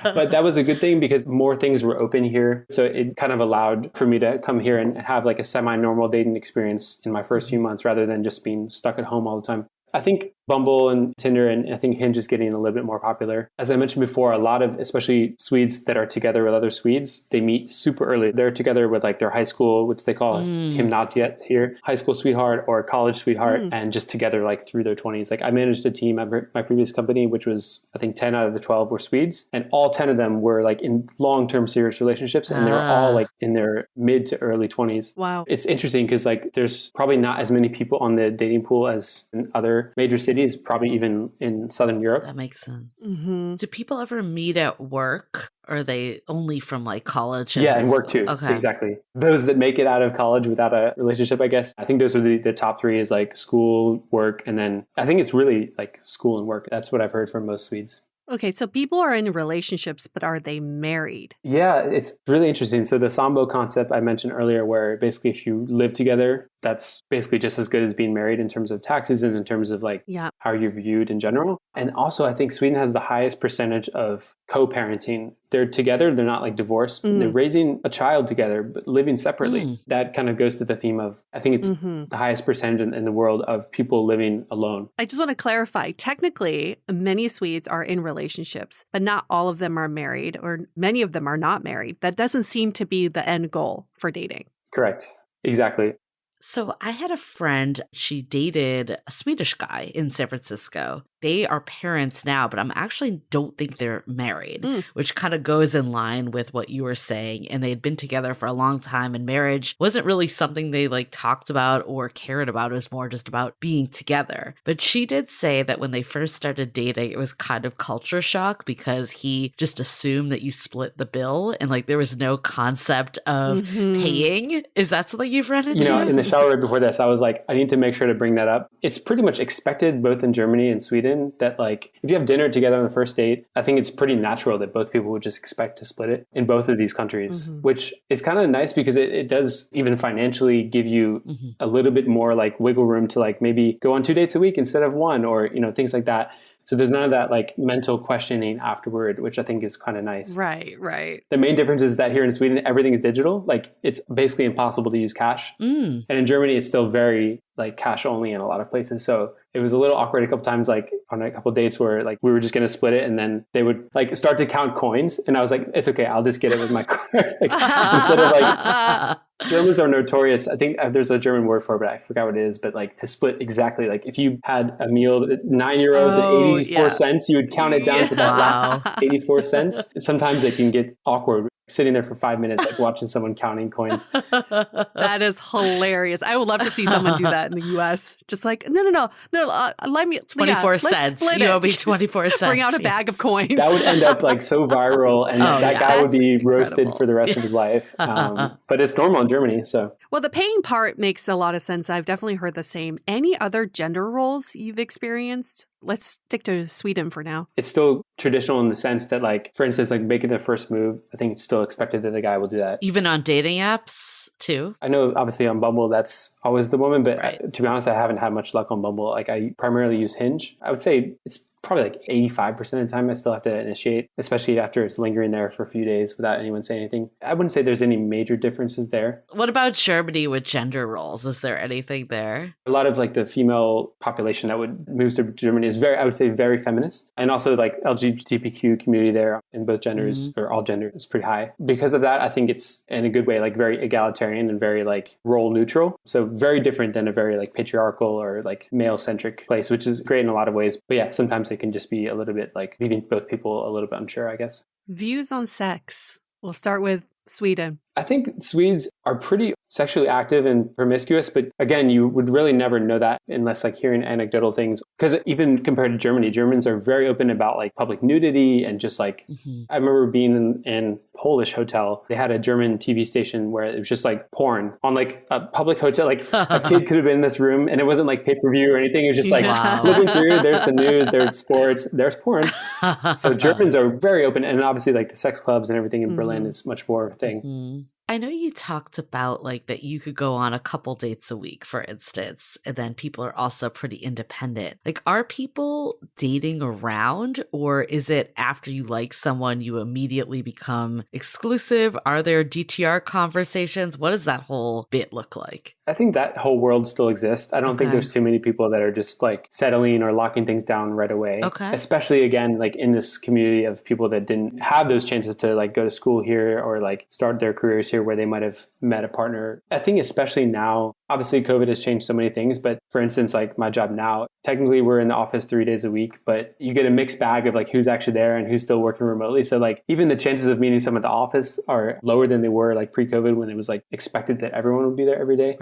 [SPEAKER 5] But that was a good thing because more things were open here. So it kind of allowed for me to come here and have like a semi-normal dating experience in my first few months rather than just being stuck at home all the time. I think Bumble and Tinder and I think Hinge is getting a little bit more popular. As I mentioned before, a lot of especially Swedes that are together with other Swedes, they meet super early. They're together with like their high school, which they call gymnasiet here, high school sweetheart or college sweetheart, and just together like through their 20s. Like I managed a team at my previous company, which was I think 10 out of the 12 were Swedes, and all 10 of them were like in long-term serious relationships, and they were all like in their mid to early 20s.
[SPEAKER 3] Wow.
[SPEAKER 5] It's interesting because like there's probably not as many people on the dating pool as in other major cities, probably even in Southern Europe.
[SPEAKER 1] That makes sense. Do people ever meet at work? Or are they only from like college?
[SPEAKER 5] And work too.
[SPEAKER 1] Okay.
[SPEAKER 5] Exactly. Those that make it out of college without a relationship, I guess. I think those are the top three is like school, work, and then I think it's really like school and work. That's what I've heard from most Swedes.
[SPEAKER 3] Okay, so people are in relationships, but are they married?
[SPEAKER 5] Yeah, it's really interesting. So the Sambo concept I mentioned earlier, where basically if you live together, that's basically just as good as being married in terms of taxes and in terms of like how you're viewed in general. And also I think Sweden has the highest percentage of co-parenting. They're together, they're not like divorced. They're raising a child together, but living separately. That kind of goes to the theme of, I think it's the highest percentage in the world of people living alone.
[SPEAKER 3] I just want to clarify, technically, many Swedes are in relationships, but not all of them are married, or many of them are not married. That doesn't seem to be the end goal for dating.
[SPEAKER 5] Correct. Exactly.
[SPEAKER 1] So I had a friend, she dated a Swedish guy in San Francisco. They are parents now, but I actually don't think they're married, which kind of goes in line with what you were saying. And they had been together for a long time, and marriage wasn't really something they like talked about or cared about. It was more just about being together. But she did say that when they first started dating, it was kind of culture shock because he just assumed that you split the bill and like there was no concept of paying. Is that something you've run into?
[SPEAKER 5] You know, in the shower right before this, I was like, I need to make sure to bring that up. It's pretty much expected both in Germany and Sweden that like if you have dinner together on the first date, I think it's pretty natural that both people would just expect to split it in both of these countries, which is kind of nice because it does even financially give you a little bit more like wiggle room to like maybe go on 2 dates a week instead of one, or, you know, things like that. So there's none of that like mental questioning afterward, which I think is kind of nice.
[SPEAKER 3] Right, right.
[SPEAKER 5] The main difference is that here in Sweden, everything is digital. Like it's basically impossible to use cash. And in Germany, it's still very like cash only in a lot of places. So it was a little awkward a couple times, like on a couple dates where like we were just going to split it and then they would like start to count coins. And I was like, it's okay. I'll just get it with my card. Like, instead of like, Germans are notorious. I think there's a German word for it, but I forgot what it is. But like to split exactly, like if you had a meal, €9 and 84 cents, you would count it down to that last 84 cents. And sometimes it can get awkward sitting there for 5 minutes, like watching someone counting coins.
[SPEAKER 3] That is hilarious. I would love to see someone do that in the US. Just like, no, let me
[SPEAKER 1] 24 cents. You owe me 24 cents.
[SPEAKER 3] Bring out a bag of coins.
[SPEAKER 5] That would end up like so viral, and that guy would be roasted for the rest of his life. But it's normal in Germany. So,
[SPEAKER 3] well, the paying part makes a lot of sense. I've definitely heard the same. Any other gender roles you've experienced? Let's stick to Sweden for now.
[SPEAKER 5] It's still traditional in the sense that, like, for instance, like making the first move, I think it's still expected that the guy will do that.
[SPEAKER 1] Even on dating apps too?
[SPEAKER 5] I know obviously on Bumble, that's always the woman, but to be honest, I haven't had much luck on Bumble. Like I primarily use Hinge. I would say it's probably like 85% of the time I still have to initiate, especially after it's lingering there for a few days without anyone saying anything. I wouldn't say there's any major differences there.
[SPEAKER 1] What about Germany with gender roles? Is there anything there?
[SPEAKER 5] A lot of like the female population that would move to Germany is I would say very feminist. And also like LGBTQ community there in both genders or all genders is pretty high. Because of that, I think it's in a good way, like very egalitarian and very like role neutral. So very different than a very like patriarchal or like male centric place, which is great in a lot of ways. But yeah, sometimes it can just be a little bit like leaving both people a little bit unsure, I guess.
[SPEAKER 3] Views on sex. We'll start with Sweden.
[SPEAKER 5] I think Swedes are pretty sexually active and promiscuous, but again, you would really never know that unless like hearing anecdotal things. Because even compared to Germany, Germans are very open about like public nudity and just like, I remember being in Polish hotel. They had a German TV station where it was just like porn on like a public hotel. Like a kid could have been in this room and it wasn't like pay-per-view or anything. It was just like flipping through. There's the news, there's sports, there's porn. So Germans are very open. And obviously like the sex clubs and everything in Berlin is much more of a thing.
[SPEAKER 1] I know you talked about like that you could go on a couple dates a week, for instance, and then people are also pretty independent. Like, are people dating around, or is it after you like someone, you immediately become exclusive? Are there DTR conversations? What does that whole bit look like?
[SPEAKER 5] I think that whole world still exists. I don't think there's too many people that are just like settling or locking things down right away. Especially again, like in this community of people that didn't have those chances to like go to school here or like start their careers here where they might have met a partner. I think especially now, obviously COVID has changed so many things, but for instance, like my job now, technically we're in the office 3 days a week, but you get a mixed bag of like who's actually there and who's still working remotely. So like even the chances of meeting someone at the office are lower than they were like pre-COVID when it was like expected that everyone would be there every day.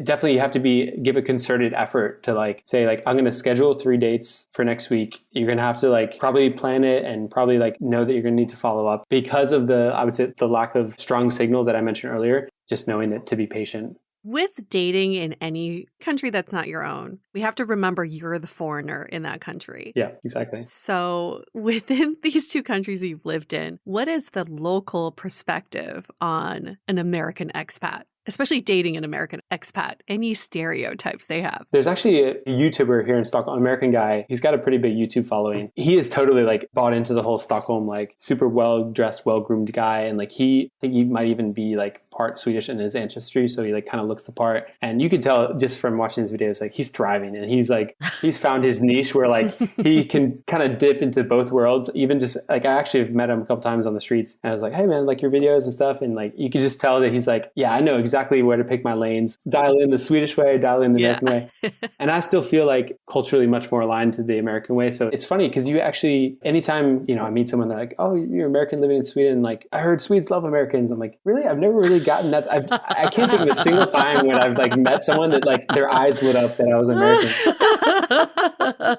[SPEAKER 5] Definitely you have to give a concerted effort to like say like, I'm going to schedule 3 dates for next week. You're going to have to like probably plan it and probably like know that you're going to need to follow up because of I would say the lack of strong signal that I mentioned earlier, just knowing that to be patient.
[SPEAKER 3] With dating in any country that's not your own, we have to remember you're the foreigner in that country.
[SPEAKER 5] Yeah, exactly.
[SPEAKER 3] So within these two countries you've lived in, what is the local perspective on an American expat? Especially dating an American expat, any stereotypes they have?
[SPEAKER 5] There's actually a YouTuber here in Stockholm, an American guy. He's got a pretty big YouTube following. He is totally like bought into the whole Stockholm, like super well-dressed, well-groomed guy. And like I think he might even be like part Swedish in his ancestry. So he like kind of looks the part. And you can tell just from watching his videos, like he's thriving and he's found his niche where like he can kind of dip into both worlds. Even just like I actually have met him a couple times on the streets and I was like, hey man, like your videos and stuff. And like you can just tell that he's like, yeah, I know exactly where to pick my lanes, dial in the Swedish way, dial in the American way. And I still feel like culturally much more aligned to the American way. So it's funny because you actually, anytime, I meet someone like, oh, you're American living in Sweden. Like I heard Swedes love Americans. I'm like, really? I've never really gotten that. I can't think of a single time when I've like met someone that like their eyes lit up that I was American.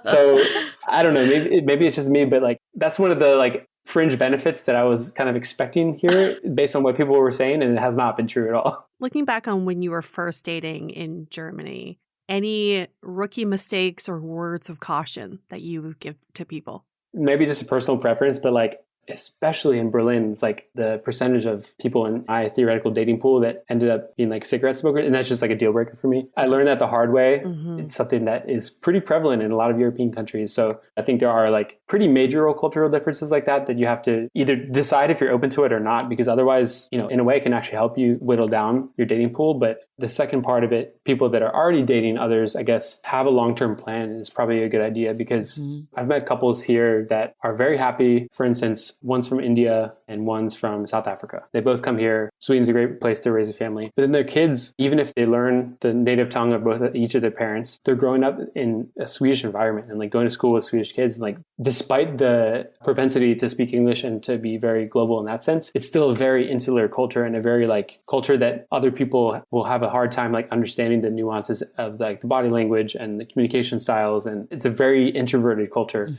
[SPEAKER 5] So I don't know, maybe it's just me, but like that's one of the like fringe benefits that I was kind of expecting here based on what people were saying, and it has not been true at all.
[SPEAKER 3] Looking back on when you were first dating in Germany, any rookie mistakes or words of caution that you would give to people? Maybe
[SPEAKER 5] just a personal preference, but like especially in Berlin, it's like the percentage of people in my theoretical dating pool that ended up being like cigarette smokers. And that's just like a deal breaker for me. I learned that the hard way. It's something that is pretty prevalent in a lot of European countries. So I think there are like pretty major cultural differences like that you have to either decide if you're open to it or not, because otherwise, in a way it can actually help you whittle down your dating pool. But the second part of it, people that are already dating others, I guess, have a long-term plan is probably a good idea, because I've met couples here that are very happy. For instance, one's from India and one's from South Africa. They both come here. Sweden's a great place to raise a family. But then their kids, even if they learn the native tongue of each of their parents, they're growing up in a Swedish environment and like going to school with Swedish kids. And like, despite the propensity to speak English and to be very global in that sense, it's still a very insular culture and a very like culture that other people will have a hard time like understanding the nuances of like the body language and the communication styles. And it's a very introverted culture.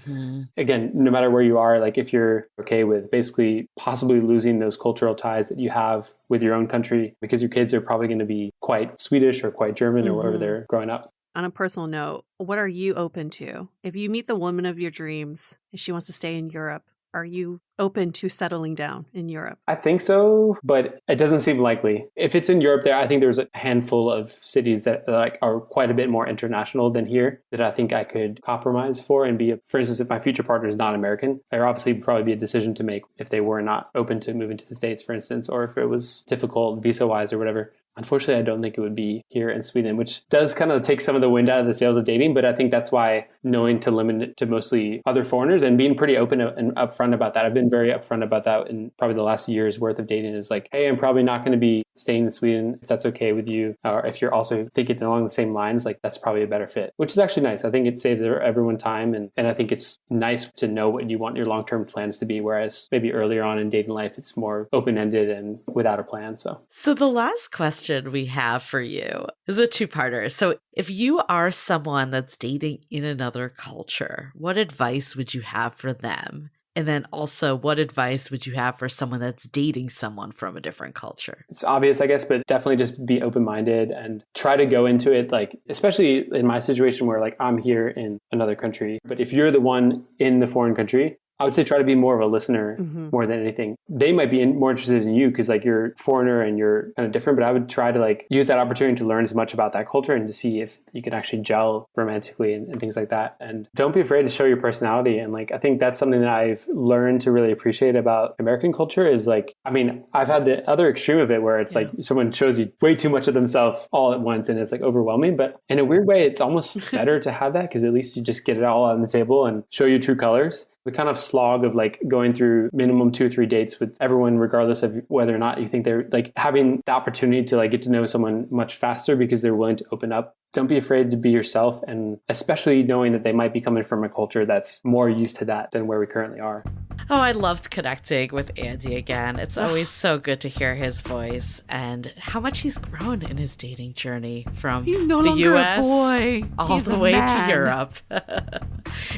[SPEAKER 5] Again, no matter where you are, like if you're okay with basically possibly losing those cultural ties that you have with your own country, because your kids are probably going to be quite Swedish or quite German or wherever they're growing up.
[SPEAKER 3] On a personal note, what are you open to? If you meet the woman of your dreams and she wants to stay in Europe, are you open to settling down in Europe?
[SPEAKER 5] I think so, but it doesn't seem likely. If it's in Europe, I think there's a handful of cities that are quite a bit more international than here that I think I could compromise for and be. For instance, if my future partner is not American, there obviously would probably be a decision to make if they were not open to moving to the States, for instance, or if it was difficult visa-wise or whatever. Unfortunately, I don't think it would be here in Sweden, which does kind of take some of the wind out of the sails of dating. But I think that's why knowing to limit it to mostly other foreigners and being pretty open and upfront about that. I've been very upfront about that in probably the last year's worth of dating is like, hey, I'm probably not going to be staying in Sweden if that's okay with you. Or if you're also thinking along the same lines, like that's probably a better fit, which is actually nice. I think it saves everyone time. And I think it's nice to know what you want your long-term plans to be. Whereas maybe earlier on in dating life, it's more open-ended and without a plan. So
[SPEAKER 1] the last question we have for you is a two-parter. So if you are someone that's dating in another culture, what advice would you have for them? And then also, what advice would you have for someone that's dating someone from a different culture?
[SPEAKER 5] It's obvious, I guess, but definitely just be open-minded and try to go into it, like, especially in my situation where like I'm here in another country. But if you're the one in the foreign country, I would say try to be more of a listener more than anything. They might be more interested in you because like you're a foreigner and you're kind of different, but I would try to like use that opportunity to learn as much about that culture and to see if you can actually gel romantically and things like that. And don't be afraid to show your personality. And like, I think that's something that I've learned to really appreciate about American culture is like, I mean, I've had the other extreme of it where it's like someone shows you way too much of themselves all at once and it's like overwhelming. But in a weird way, it's almost better to have that because at least you just get it all on the table and show your true colors. The kind of slog of like going through minimum 2 or 3 dates with everyone, regardless of whether or not you think they're like having the opportunity to like get to know someone much faster because they're willing to open up. Don't be afraid to be yourself. And especially knowing that they might be coming from a culture that's more used to that than where we currently are.
[SPEAKER 1] Oh, I loved connecting with Andy again. It's always so good to hear his voice and how much he's grown in his dating journey from
[SPEAKER 3] he's no
[SPEAKER 1] the
[SPEAKER 3] longer
[SPEAKER 1] US
[SPEAKER 3] a boy.
[SPEAKER 1] all
[SPEAKER 3] He's
[SPEAKER 1] the
[SPEAKER 3] a
[SPEAKER 1] way
[SPEAKER 3] man.
[SPEAKER 1] to Europe.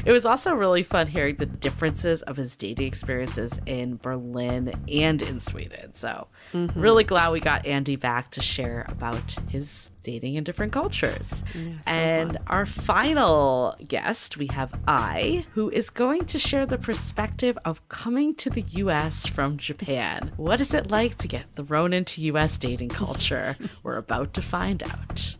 [SPEAKER 1] It was also really fun hearing the differences of his dating experiences in Berlin and in Sweden. So really glad we got Andy back to share about his dating in different cultures.
[SPEAKER 3] Yeah, so
[SPEAKER 1] and
[SPEAKER 3] fun.
[SPEAKER 1] our final guest, we have I, who is going to share the perspective of coming to the US from Japan. What is it like to get thrown into US dating culture? We're about to find out.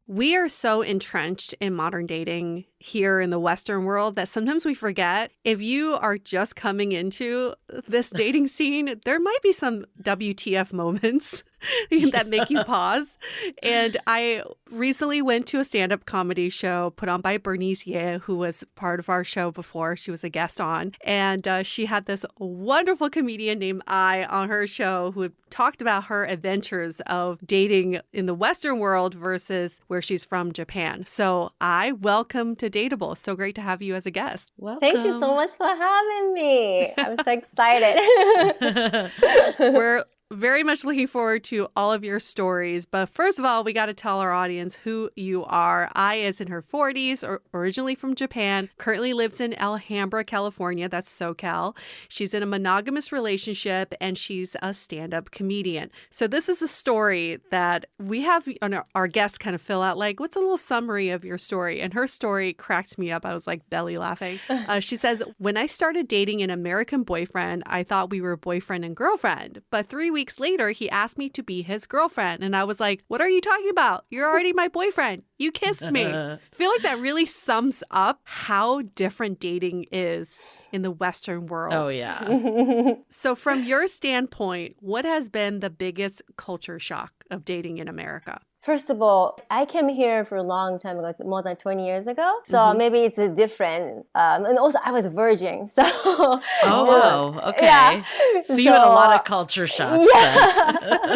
[SPEAKER 3] We are so entrenched in modern dating here in the Western world that sometimes we forget if you are just coming into this dating scene, there might be some WTF moments that make you pause. And I recently went to a stand-up comedy show put on by Bernice Ye, who was part of our show before. She was a guest on. And she had this wonderful comedian named I on her show who had talked about her adventures of dating in the Western world versus where she's from, Japan. So I welcome to Dateable. So great to have you as a guest.
[SPEAKER 1] Welcome.
[SPEAKER 6] Thank you so much for having me. I'm so excited.
[SPEAKER 3] We're very much looking forward to all of your stories. But first of all, we got to tell our audience who you are. I is in her 40s, originally from Japan, currently lives in Alhambra, California. That's SoCal. She's in a monogamous relationship and she's a stand-up comedian. So this is a story that we have our guests kind of fill out like, what's a little summary of your story? And her story cracked me up. I was like belly laughing. She says, when I started dating an American boyfriend, I thought we were boyfriend and girlfriend. But 3 weeks later, he asked me to be his girlfriend. And I was like, what are you talking about? You're already my boyfriend. You kissed me. I feel like that really sums up how different dating is in the Western world.
[SPEAKER 1] Oh, yeah.
[SPEAKER 3] So from your standpoint, what has been the biggest culture shock of dating in America?
[SPEAKER 6] First of all, I came here for a long time ago, more than 20 years ago. So maybe it's different. And also, I was a virgin. So
[SPEAKER 1] Oh, wow. Okay.
[SPEAKER 6] Yeah.
[SPEAKER 1] So you had a lot of culture shocks.
[SPEAKER 6] Yeah.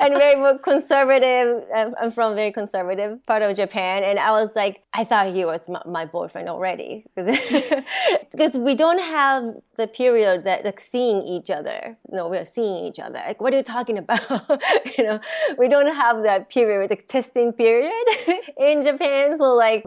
[SPEAKER 6] And very conservative. I'm from a very conservative part of Japan. And I was like, I thought he was my boyfriend already. Because we don't have the period that like seeing each other. No, we're seeing each other. Like, what are you talking about? We don't have that period. The testing period in Japan. So like,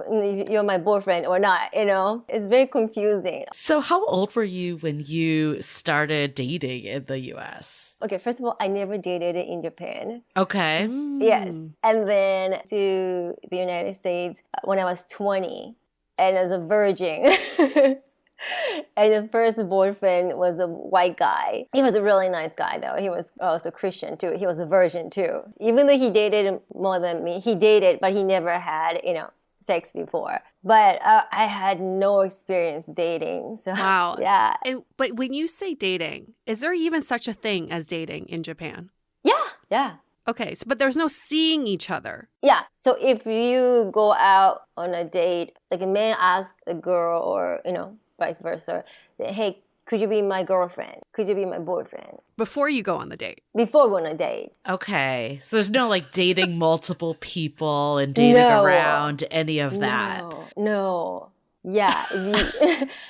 [SPEAKER 6] you're my boyfriend or not, it's very confusing.
[SPEAKER 1] So how old were you when you started dating in the US?
[SPEAKER 6] Okay, first of all, I never dated in Japan.
[SPEAKER 1] Okay.
[SPEAKER 6] Yes. And then to the United States when I was 20 and as a virgin. And the first boyfriend was a white guy. He was a really nice guy, though. He was also Christian, too. He was a virgin, too. Even though he dated more than me, he dated, but he never had, sex before. But I had no experience dating. So,
[SPEAKER 3] wow.
[SPEAKER 6] Yeah.
[SPEAKER 3] But when you say dating, is there even such a thing as dating in Japan?
[SPEAKER 6] Yeah.
[SPEAKER 3] Okay, but there's no seeing each other.
[SPEAKER 6] Yeah. So if you go out on a date, like a man asks a girl or, vice versa, hey, could you be my girlfriend? Could you be my boyfriend?
[SPEAKER 3] Before you go on the date.
[SPEAKER 6] Before going on a date.
[SPEAKER 1] Okay. So there's no like dating multiple people and dating around any of that.
[SPEAKER 6] No. Yeah.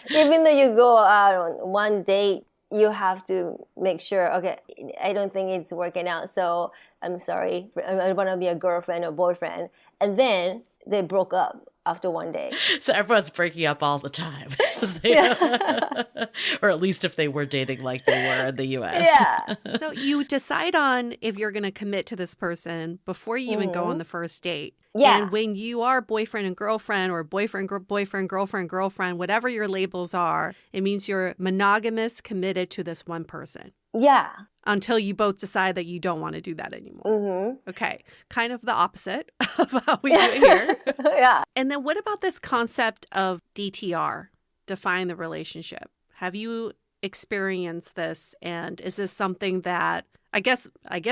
[SPEAKER 6] Even though you go out on one date, you have to make sure, okay, I don't think it's working out, so I'm sorry. I want to be a girlfriend or boyfriend. And then they broke up after one day.
[SPEAKER 1] So everyone's breaking up all the time. Or at least if they were dating like they were in the US.
[SPEAKER 6] Yeah.
[SPEAKER 3] So you decide on if you're going to commit to this person before you even go on the first date.
[SPEAKER 6] Yeah.
[SPEAKER 3] And when you are boyfriend and girlfriend or boyfriend, girlfriend, whatever your labels are, it means you're monogamous, committed to this one person.
[SPEAKER 6] Yeah.
[SPEAKER 3] Until you both decide that you don't want to do that anymore.
[SPEAKER 6] Mm-hmm.
[SPEAKER 3] Okay. Kind of the opposite of how we do it here.
[SPEAKER 6] Yeah.
[SPEAKER 3] And then what about this concept of DTR, define the relationship? Have you experienced this? And is this something that, I guess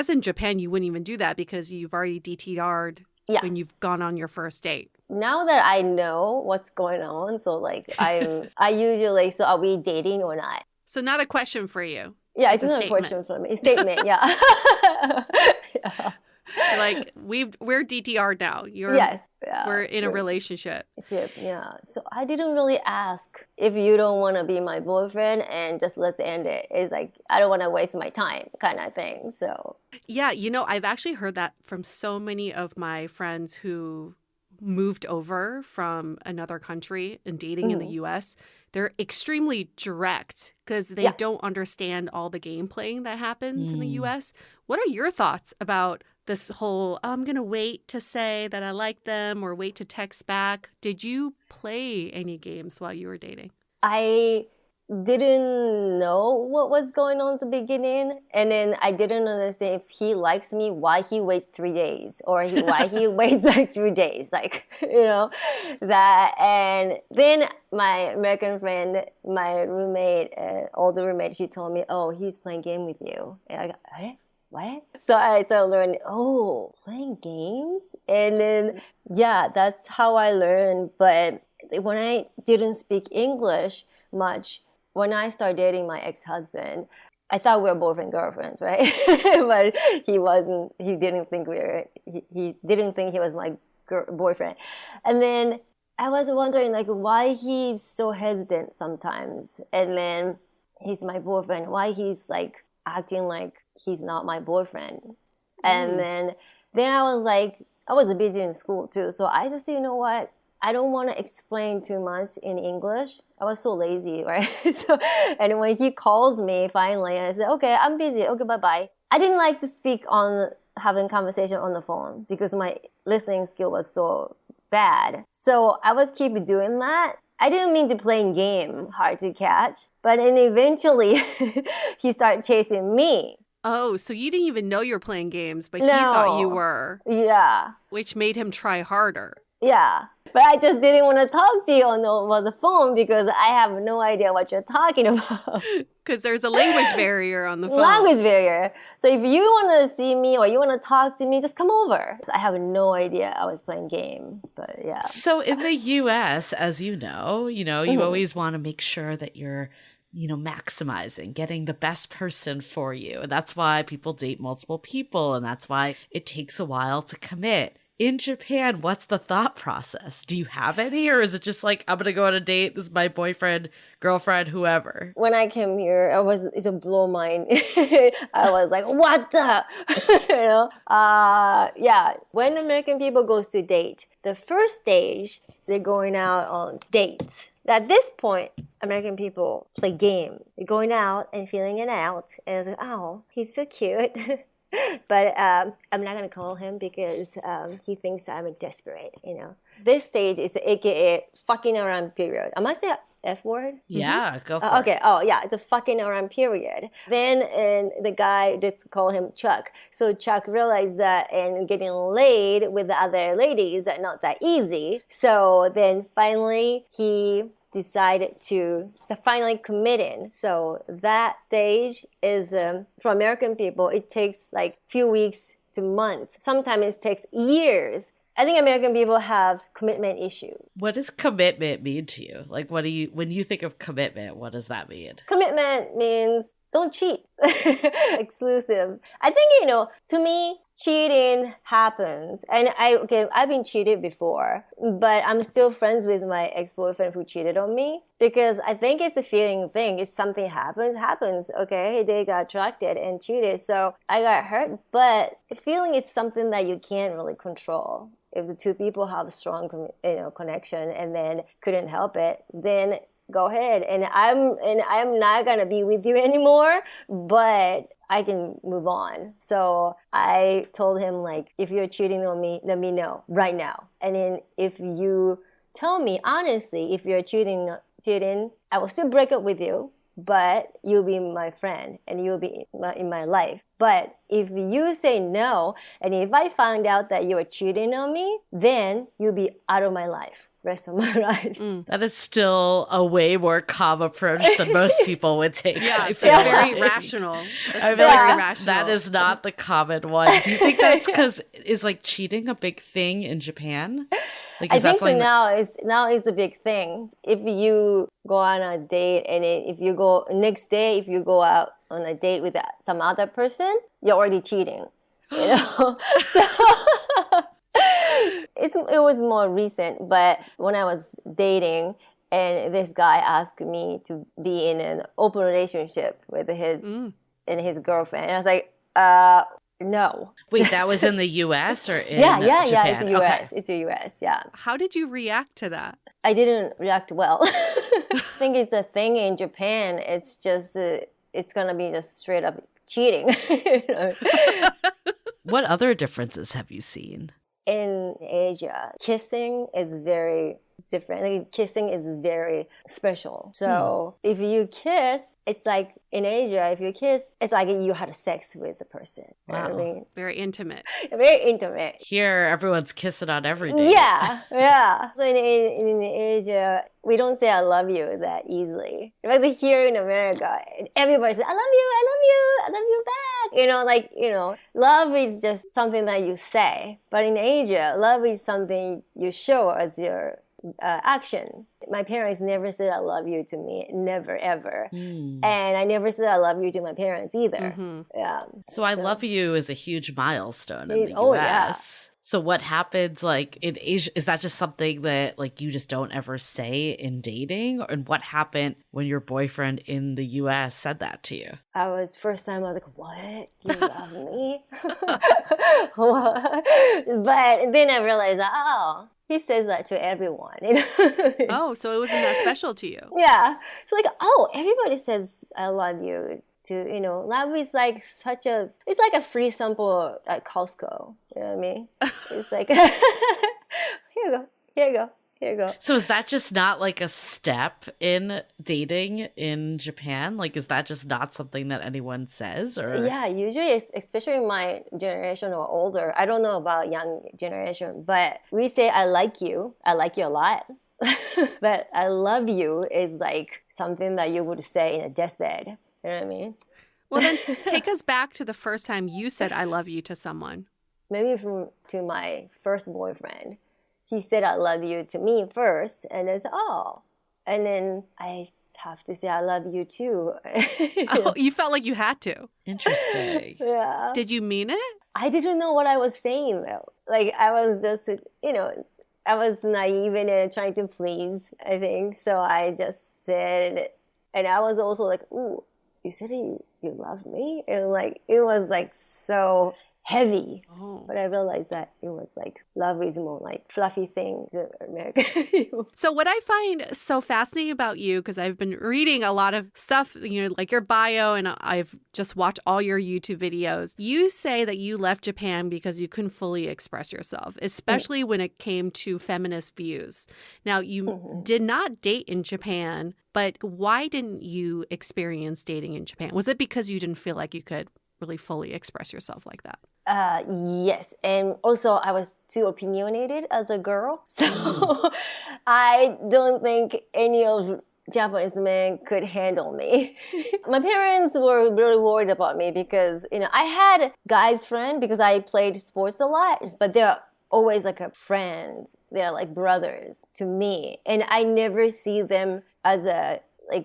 [SPEAKER 3] in Japan you wouldn't even do that because you've already DTR'd when you've gone on your first date?
[SPEAKER 6] Now that I know what's going on, so like I usually, so are we dating or not?
[SPEAKER 3] So not a question for you.
[SPEAKER 6] Yeah, it's not a question for me. Statement, yeah. Yeah.
[SPEAKER 3] Like we're DTR now.
[SPEAKER 6] Yes. Yeah.
[SPEAKER 3] We're in a relationship.
[SPEAKER 6] Yeah. So I didn't really ask if you don't want to be my boyfriend and just let's end it. It's like I don't want to waste my time kind of thing. So
[SPEAKER 3] yeah, I've actually heard that from so many of my friends who moved over from another country and dating in the US. They're extremely direct because they don't understand all the game playing that happens in the US. What are your thoughts about this whole, I'm going to wait to say that I like them or wait to text back? Did you play any games while you were dating?
[SPEAKER 6] I didn't know what was going on at the beginning. And then I didn't understand if he likes me, why he waits 3 days or why he waits like 3 days, like, that. And then my American friend, my roommate, older roommate, she told me, oh, he's playing game with you. And I go, eh? What? So I started learning, playing games? And then, that's how I learned. But when I didn't speak English much, when I started dating my ex-husband, I thought we were boyfriend girlfriends, right? But he wasn't. He didn't think he didn't think he was my boyfriend. And then I was wondering like why he's so hesitant sometimes. And then he's my boyfriend. Why he's like acting like he's not my boyfriend. And then I was like, I was busy in school too, so I just, you know what? I don't want to explain too much in English. I was so lazy, right? And when he calls me finally, I said, okay, I'm busy. Okay, bye-bye. I didn't like to having conversation on the phone because my listening skill was so bad. So I was keep doing that. I didn't mean to play game hard to catch, but then eventually he started chasing me.
[SPEAKER 3] Oh, so you didn't even know you were playing games, but he thought you were.
[SPEAKER 6] Yeah.
[SPEAKER 3] Which made him try harder.
[SPEAKER 6] Yeah. But I just didn't want to talk to you on the phone because I have no idea what you're talking about.
[SPEAKER 3] Because there's a language barrier on the phone.
[SPEAKER 6] Language barrier. So if you want to see me or you want to talk to me, just come over. So I have no idea I was playing game, but yeah.
[SPEAKER 1] So in the US, as you know, you always want to make sure that you're maximizing, getting the best person for you. And that's why people date multiple people. And that's why it takes a while to commit. In Japan, what's the thought process? Do you have any? Or is it just like, I'm going to go on a date. This is my boyfriend, girlfriend, whoever.
[SPEAKER 6] When I came here, it's a blow mind. I was like, what the? When American people goes to date, the first stage, they're going out on dates. At this point, American people play games. They're going out and feeling it out. And it's like, oh, he's so cute. But I'm not going to call him because he thinks I'm desperate, This stage is AKA fucking around period. Am I saying F word?
[SPEAKER 1] Yeah, go for it.
[SPEAKER 6] Okay. Oh, yeah. It's a fucking around period. Then and the guy, just call him Chuck. So Chuck realized that and getting laid with the other ladies are not that easy. So then finally he decided to finally committing. So that stage is, for American people, it takes like few weeks to months. Sometimes it takes years. I think American people have commitment issues.
[SPEAKER 1] What does commitment mean to you? Like, when you think of commitment, what does that mean?
[SPEAKER 6] Commitment means don't cheat. Exclusive. I think, to me, cheating happens. And I've been cheated before, but I'm still friends with my ex-boyfriend who cheated on me because I think it's a feeling thing. If something happens. Okay, they got attracted and cheated, so I got hurt, but feeling is something that you can't really control. If the two people have a strong, connection and then couldn't help it, then go ahead. And I'm not gonna be with you anymore, but I can move on. So I told him, like, if you're cheating on me, let me know right now. And then if you tell me honestly, if you're cheating, I will still break up with you, but you'll be my friend and you'll be in my life. But if you say no, and if I find out that you're cheating on me, then you'll be out of my life. Rest of my life.
[SPEAKER 1] That is still a way more calm approach than most people would take.
[SPEAKER 3] Yeah,
[SPEAKER 1] I feel
[SPEAKER 3] very
[SPEAKER 1] like.
[SPEAKER 3] rational. That's
[SPEAKER 1] I feel
[SPEAKER 3] very
[SPEAKER 1] like
[SPEAKER 3] rational.
[SPEAKER 1] that is not the common one. Do you think that's because is like cheating a big thing in Japan? Like,
[SPEAKER 6] I think so now is a big thing. If you go on a date and if you go next day, if you go out on a date with some other person, you're already cheating. So it was more recent, but when I was dating and this guy asked me to be in an open relationship with his girlfriend, and I was like, no.
[SPEAKER 1] Wait, that was in the U.S. or in
[SPEAKER 6] yeah,
[SPEAKER 1] Japan?
[SPEAKER 6] it's the U.S.
[SPEAKER 1] Okay.
[SPEAKER 6] It's the U.S. Yeah.
[SPEAKER 3] How did you react to that?
[SPEAKER 6] I didn't react well. I think it's a thing in Japan. It's just it's gonna be just straight up cheating.
[SPEAKER 1] What other differences have you seen?
[SPEAKER 6] In Asia, kissing is very different. Like, kissing is very special. So if you kiss, it's like in Asia, if you kiss, it's like you had sex with the person.
[SPEAKER 1] Wow.
[SPEAKER 6] You know what I mean?
[SPEAKER 3] Very intimate.
[SPEAKER 6] Very intimate.
[SPEAKER 1] Here, everyone's kissing on every day.
[SPEAKER 6] Yeah. So in Asia, we don't say I love you that easily. In fact, here in America, everybody says, I love you back. Love is just something that you say. But in Asia, love is something you show as your action. My parents never said I love you to me, never ever. And I never said I love you to my parents either. Yeah.
[SPEAKER 1] So I love you is a huge milestone in the
[SPEAKER 6] Oh,
[SPEAKER 1] US. Yeah. So what happens like in Asia? Is that just something that like you just don't ever say in dating? And what happened when your boyfriend in the US said that to you?
[SPEAKER 6] First time I was like, what? You love me? What? But then I realized, he says that to everyone.
[SPEAKER 3] Oh, so it wasn't that special to you.
[SPEAKER 6] Yeah. It's like, everybody says I love you. Love is like it's like a free sample at Costco. You know what I mean? It's like, here you go.
[SPEAKER 1] So is that just not like a step in dating in Japan? Like, is that just not something that anyone says? Or
[SPEAKER 6] yeah, usually, especially my generation or older. I don't know about young generation, but we say I like you a lot. But I love you is like something that you would say in a deathbed. You know what I mean?
[SPEAKER 3] Well, then take us back to the first time you said I love you to someone.
[SPEAKER 6] Maybe to my first boyfriend. He said I love you to me first, and I said, and then I have to say I love you too.
[SPEAKER 3] Oh, you felt like you had to.
[SPEAKER 1] Interesting.
[SPEAKER 6] Yeah.
[SPEAKER 3] Did you mean it?
[SPEAKER 6] I didn't know what I was saying though. Like I was just, I was naive and trying to please, I think. So I just said it. And I was also like, ooh, you said you love me? And like, it was like so heavy.
[SPEAKER 3] Oh.
[SPEAKER 6] But I realized that it was like love is more like fluffy things in America.
[SPEAKER 3] So what I find so fascinating about you, because I've been reading a lot of stuff, like your bio, and I've just watched all your YouTube videos. You say that you left Japan because you couldn't fully express yourself, especially when it came to feminist views. Now, you did not date in Japan, but why didn't you experience dating in Japan? Was it because you didn't feel like you could really fully express yourself like that?
[SPEAKER 6] Yes. And also I was too opinionated as a girl. So I don't think any of Japanese men could handle me. My parents were really worried about me because, I had guys friend because I played sports a lot, but they're always like a friend. They're like brothers to me. And I never see them as a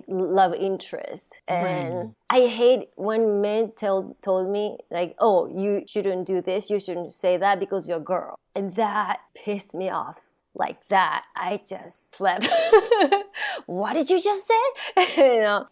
[SPEAKER 6] love interest. And I hate when men told me like, oh, you shouldn't do this, you shouldn't say that because you're a girl. And that pissed me off. Like that, I just slept. What did you just say?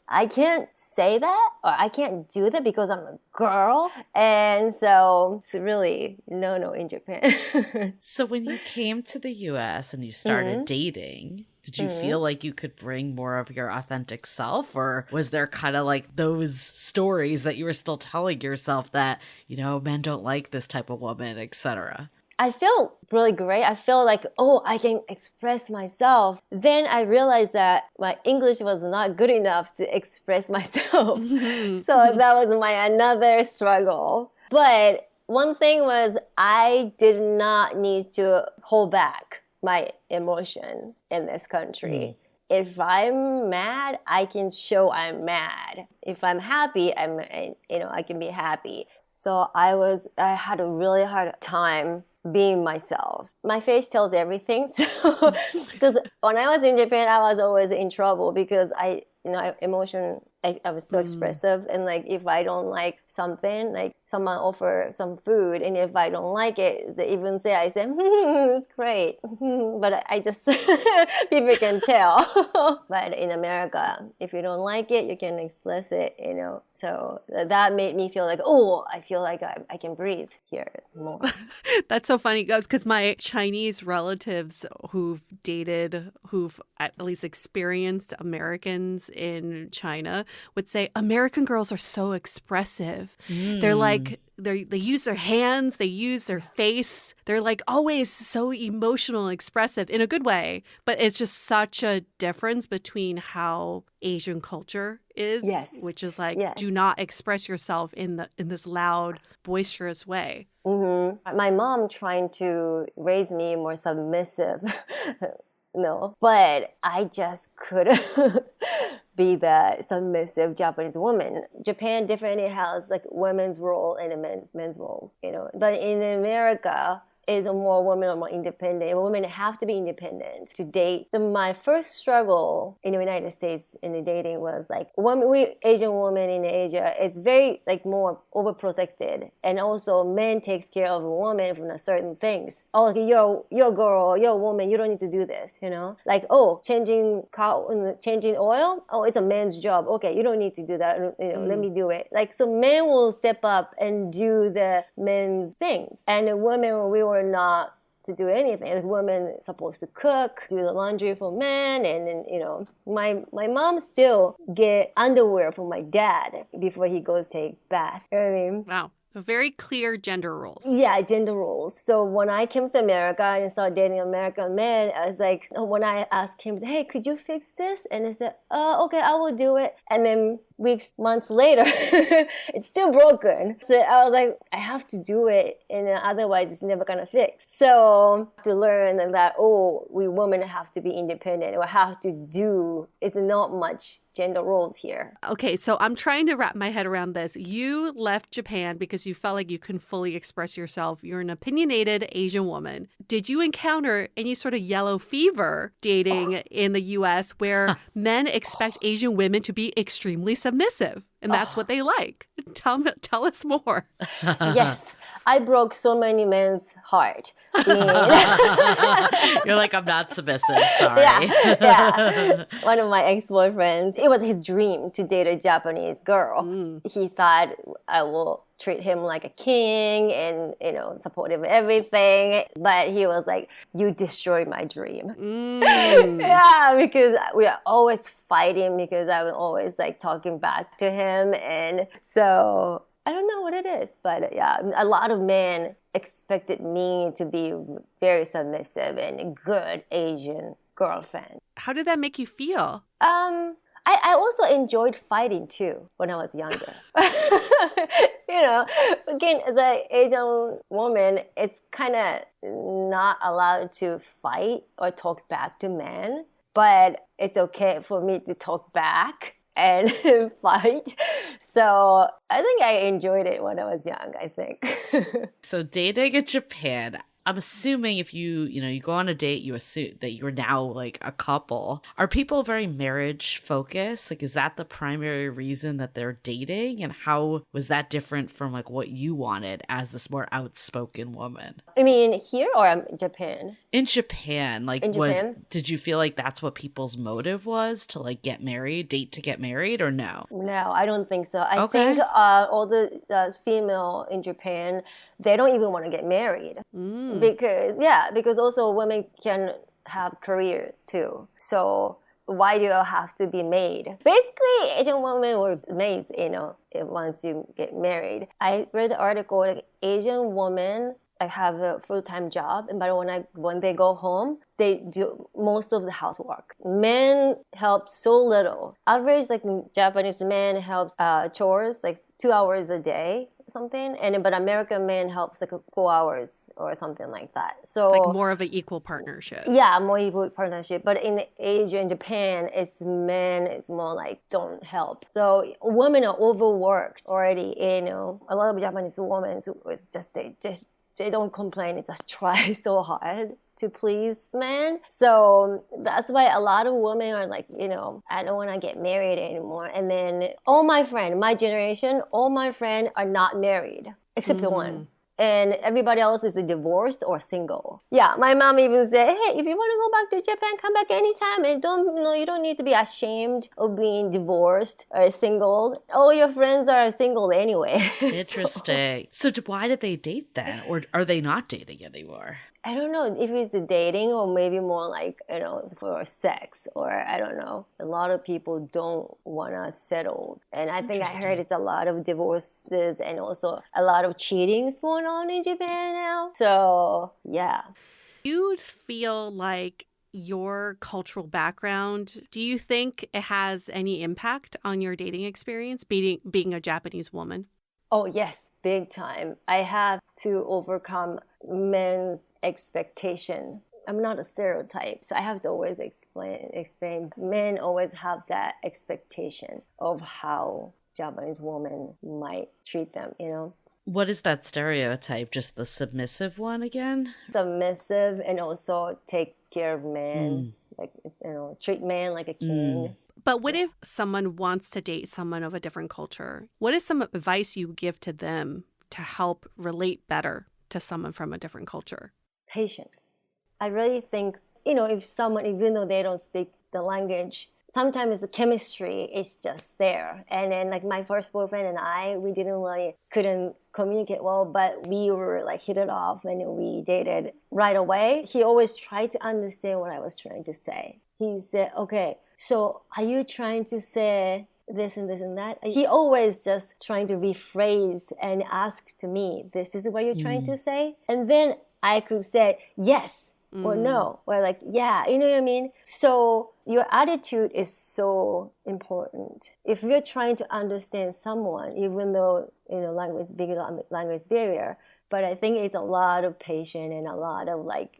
[SPEAKER 6] I can't say that or I can't do that because I'm a girl. And so it's really no in Japan.
[SPEAKER 1] So when you came to the US and you started dating, did you feel like you could bring more of your authentic self, or was there kind of like those stories that you were still telling yourself that, men don't like this type of woman, etc.?
[SPEAKER 6] I feel really great. I feel like, I can express myself. Then I realized that my English was not good enough to express myself. So that was my another struggle. But one thing was I did not need to hold back my emotion in this country. If I'm mad, I can show I'm mad. If I'm happy, I can be happy. So I had a really hard time being myself. My face tells everything. So, because when I was in Japan, I was always in trouble because I was so expressive, and like if I don't like something, like someone offer some food, and if I don't like it, they even say, I say, it's great, but I just people can tell. But in America, if you don't like it, you can express it, So that made me feel like, I feel like I can breathe here more.
[SPEAKER 3] That's so funny, because my Chinese relatives who've at least experienced Americans in China would say American girls are so expressive. They're like, they use their hands, they use their face. They're like always so emotional and expressive in a good way. But it's just such a difference between how Asian culture is, which is like, do not express yourself in this loud, boisterous way.
[SPEAKER 6] My mom trying to raise me more submissive. No, but I just couldn't be the submissive Japanese woman. Japan definitely has like women's role and men's roles, But in America, is more women are more independent. Women have to be independent to date. My first struggle in the United States in the dating was like we Asian women in Asia, it's very like more overprotected, and also men takes care of a woman from certain things. Oh, okay, you're a girl, you're a woman, you don't need to do this, Like changing oil, it's a man's job. Okay, you don't need to do that. Let me do it. Like so, men will step up and do the men's things, and the women we were not to do anything. The women supposed to cook, do the laundry for men, and then my mom still get underwear for my dad before he goes take bath. You know what I mean?
[SPEAKER 3] Wow. So very clear gender roles.
[SPEAKER 6] Yeah, gender roles. So when I came to America and started dating American men, I was like, when I asked him, hey, could you fix this? And he said, okay, I will do it. And then months later, it's still broken. So I was like, I have to do it, and otherwise it's never gonna fix. So to learn that, we women have to be independent. We have to do, it's not much gender roles here.
[SPEAKER 3] Okay, so I'm trying to wrap my head around this. You left Japan because you felt like you couldn't fully express yourself. You're an opinionated Asian woman. Did you encounter any sort of yellow fever dating in the U.S. where men expect Asian women to be extremely submissive, and that's what they like? Tell us more.
[SPEAKER 6] Yes, I broke so many men's heart.
[SPEAKER 1] You're like, I'm not submissive, sorry.
[SPEAKER 6] Yeah. One of my ex-boyfriends, it was his dream to date a Japanese girl. He thought I will treat him like a king and, support him everything. But he was like, you destroyed my dream. Yeah, because we are always fighting because I was always like talking back to him. And so I don't know what it is, but yeah, a lot of men expected me to be very submissive and a good Asian girlfriend.
[SPEAKER 3] How did that make you feel?
[SPEAKER 6] I also enjoyed fighting too when I was younger. Again, as an Asian woman, it's kind of not allowed to fight or talk back to men, but it's okay for me to talk back and fight. So I think I enjoyed it when I was young, I think.
[SPEAKER 1] So dating in Japan, I'm assuming if you go on a date, you assume that you're now like a couple. Are people very marriage focused? Like, is that the primary reason that they're dating? And how was that different from like what you wanted as this more outspoken woman?
[SPEAKER 6] I mean, here or in Japan?
[SPEAKER 1] In Japan, did you feel like that's what people's motive was to like get married, date to get married, or no?
[SPEAKER 6] No, I don't think so. I think all the female in Japan, they don't even want to get married. Because also women can have careers too. So why do you have to be maid? Basically, Asian women were maids, once you get married. I read the article, like Asian women have a full-time job, but when they go home, they do most of the housework. Men help so little. Average, like Japanese man helps chores like 2 hours a day, something, but American man helps like 4 hours or something like that. So
[SPEAKER 3] it's like more of an equal partnership.
[SPEAKER 6] Yeah, more equal partnership. But in Asia and Japan, it's more like don't help. So women are overworked already. A lot of Japanese women, they don't complain. They just try so hard to please men. So that's why a lot of women are like, I don't want to get married anymore. And then my generation, all my friends are not married except one. And everybody else is divorced or single. Yeah, my mom even said, hey, if you want to go back to Japan, come back anytime. And you don't need to be ashamed of being divorced or single. All your friends are single anyway.
[SPEAKER 1] Interesting. So why did they date then? Or are they not dating anymore?
[SPEAKER 6] I don't know if it's dating or maybe more like, for sex or I don't know. A lot of people don't want to settle. And I think I heard it's a lot of divorces and also a lot of cheatings going on in Japan now. So, yeah.
[SPEAKER 3] You feel like your cultural background, do you think it has any impact on your dating experience, being a Japanese woman?
[SPEAKER 6] Oh, yes, big time. I have to overcome men's expectation. I'm not a stereotype, so I have to always explain. Men always have that expectation of how Japanese women might treat them,
[SPEAKER 1] What is that stereotype? Just the submissive one again?
[SPEAKER 6] Submissive and also take care of men, like, treat man like a king.
[SPEAKER 3] But what if someone wants to date someone of a different culture? What is some advice you give to them to help relate better to someone from a different culture?
[SPEAKER 6] Patience. I really think, if someone, even though they don't speak the language, sometimes the chemistry is just there. And then like my first boyfriend and I, we couldn't communicate well, but we were like hit it off and we dated right away. He always tried to understand what I was trying to say. He said, okay, so are you trying to say this and this and that? He always just trying to rephrase and ask to me, this is what you're trying to say? And then I could say yes or no, or like, yeah, you know what I mean? So your attitude is so important. If you're trying to understand someone, even though, big language barrier, but I think it's a lot of patience and a lot of like,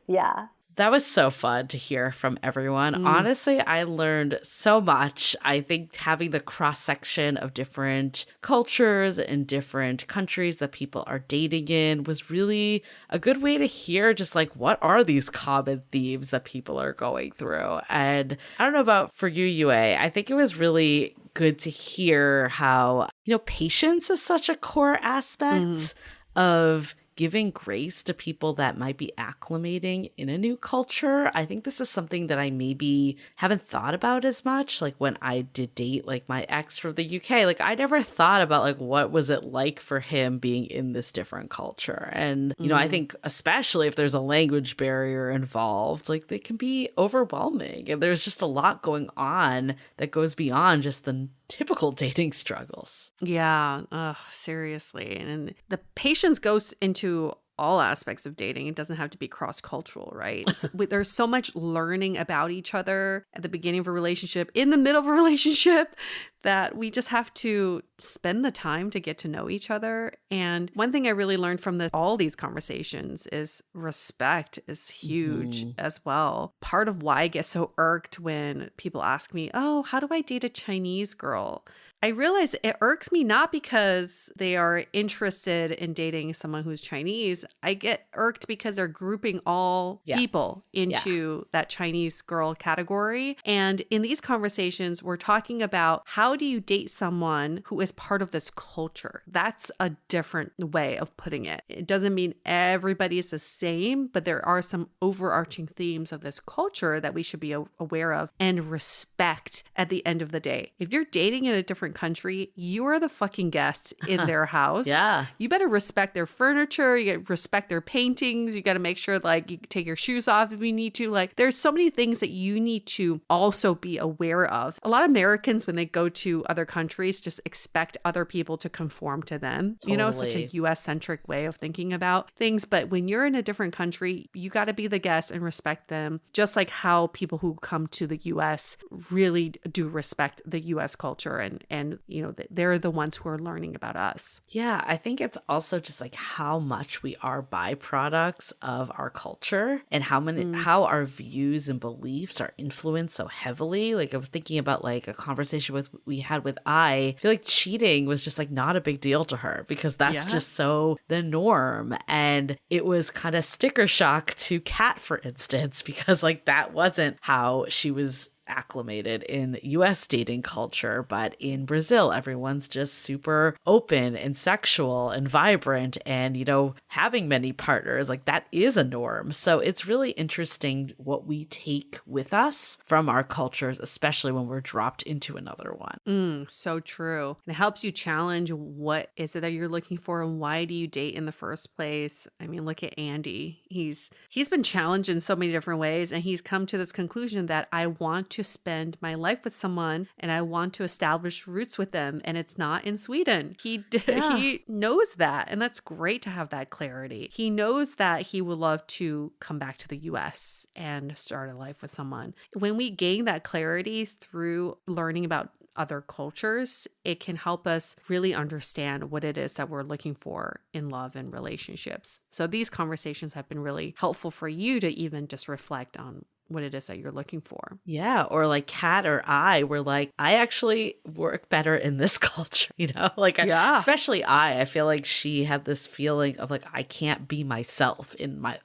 [SPEAKER 6] yeah.
[SPEAKER 1] That was so fun to hear from everyone. Honestly, I learned so much. I think having the cross-section of different cultures and different countries that people are dating in was really a good way to hear just like, what are these common themes that people are going through? And I don't know about for you, Yue, I think it was really good to hear how, patience is such a core aspect of giving grace to people that might be acclimating in a new culture. I think this is something that I maybe haven't thought about as much. Like when I did date like my ex from the UK, like I never thought about like what was it like for him being in this different culture. And, you know, I think especially if there's a language barrier involved, like they can be overwhelming. And there's just a lot going on that goes beyond just the typical dating struggles.
[SPEAKER 3] Yeah, seriously. And the patience goes into all aspects of dating. It doesn't have to be cross-cultural, right? There's so much learning about each other at the beginning of a relationship, in the middle of a relationship, that we just have to spend the time to get to know each other. And one thing I really learned from all these conversations is respect is huge as well. Part of why I get so irked when people ask me, oh, how do I date a Chinese girl? I realize it irks me not because they are interested in dating someone who's Chinese. I get irked because they're grouping all people into that Chinese girl category. And in these conversations, we're talking about how do you date someone who is part of this culture? That's a different way of putting it. It doesn't mean everybody is the same, but there are some overarching themes of this culture that we should be aware of and respect at the end of the day. If you're dating in a different country, you are the fucking guest in their house.
[SPEAKER 1] Yeah.
[SPEAKER 3] You better respect their furniture. You gotta respect their paintings. You got to make sure like you take your shoes off if you need to. Like there's so many things that you need to also be aware of. A lot of Americans, when they go to other countries, just expect other people to conform to them.
[SPEAKER 1] Totally.
[SPEAKER 3] You know, such a US centric way of thinking about things. But when you're in a different country, you got to be the guest and respect them, just like how people who come to the US really do respect the US culture and you know, they're the ones who are learning about us.
[SPEAKER 1] Yeah, I think it's also just like how much we are byproducts of our culture and how our views and beliefs are influenced so heavily. Like I was thinking about like a conversation we had with I feel like cheating was just like not a big deal to her because that's just so the norm. And it was kind of sticker shock to Kat, for instance, because like that wasn't how she was acclimated in US dating culture, but in Brazil everyone's just super open and sexual and vibrant and, you know, having many partners, like that is a norm. So it's really interesting what we take with us from our cultures, especially when we're dropped into another one.
[SPEAKER 3] So true. And it helps you challenge what is it that you're looking for and why do you date in the first place? I mean, look at Andy. He's been challenged in so many different ways and he's come to this conclusion that I want to spend my life with someone and I want to establish roots with them and it's not in Sweden. He knows that and that's great to have that clarity. He knows that he would love to come back to the US and start a life with someone. When we gain that clarity through learning about other cultures, it can help us really understand what it is that we're looking for in love and relationships. So these conversations have been really helpful for you to even just reflect on what it is that you're looking for.
[SPEAKER 1] Yeah. Or like Kat or I were like, I actually work better in this culture, you know, like, especially I feel like she had this feeling of like, I can't be myself in my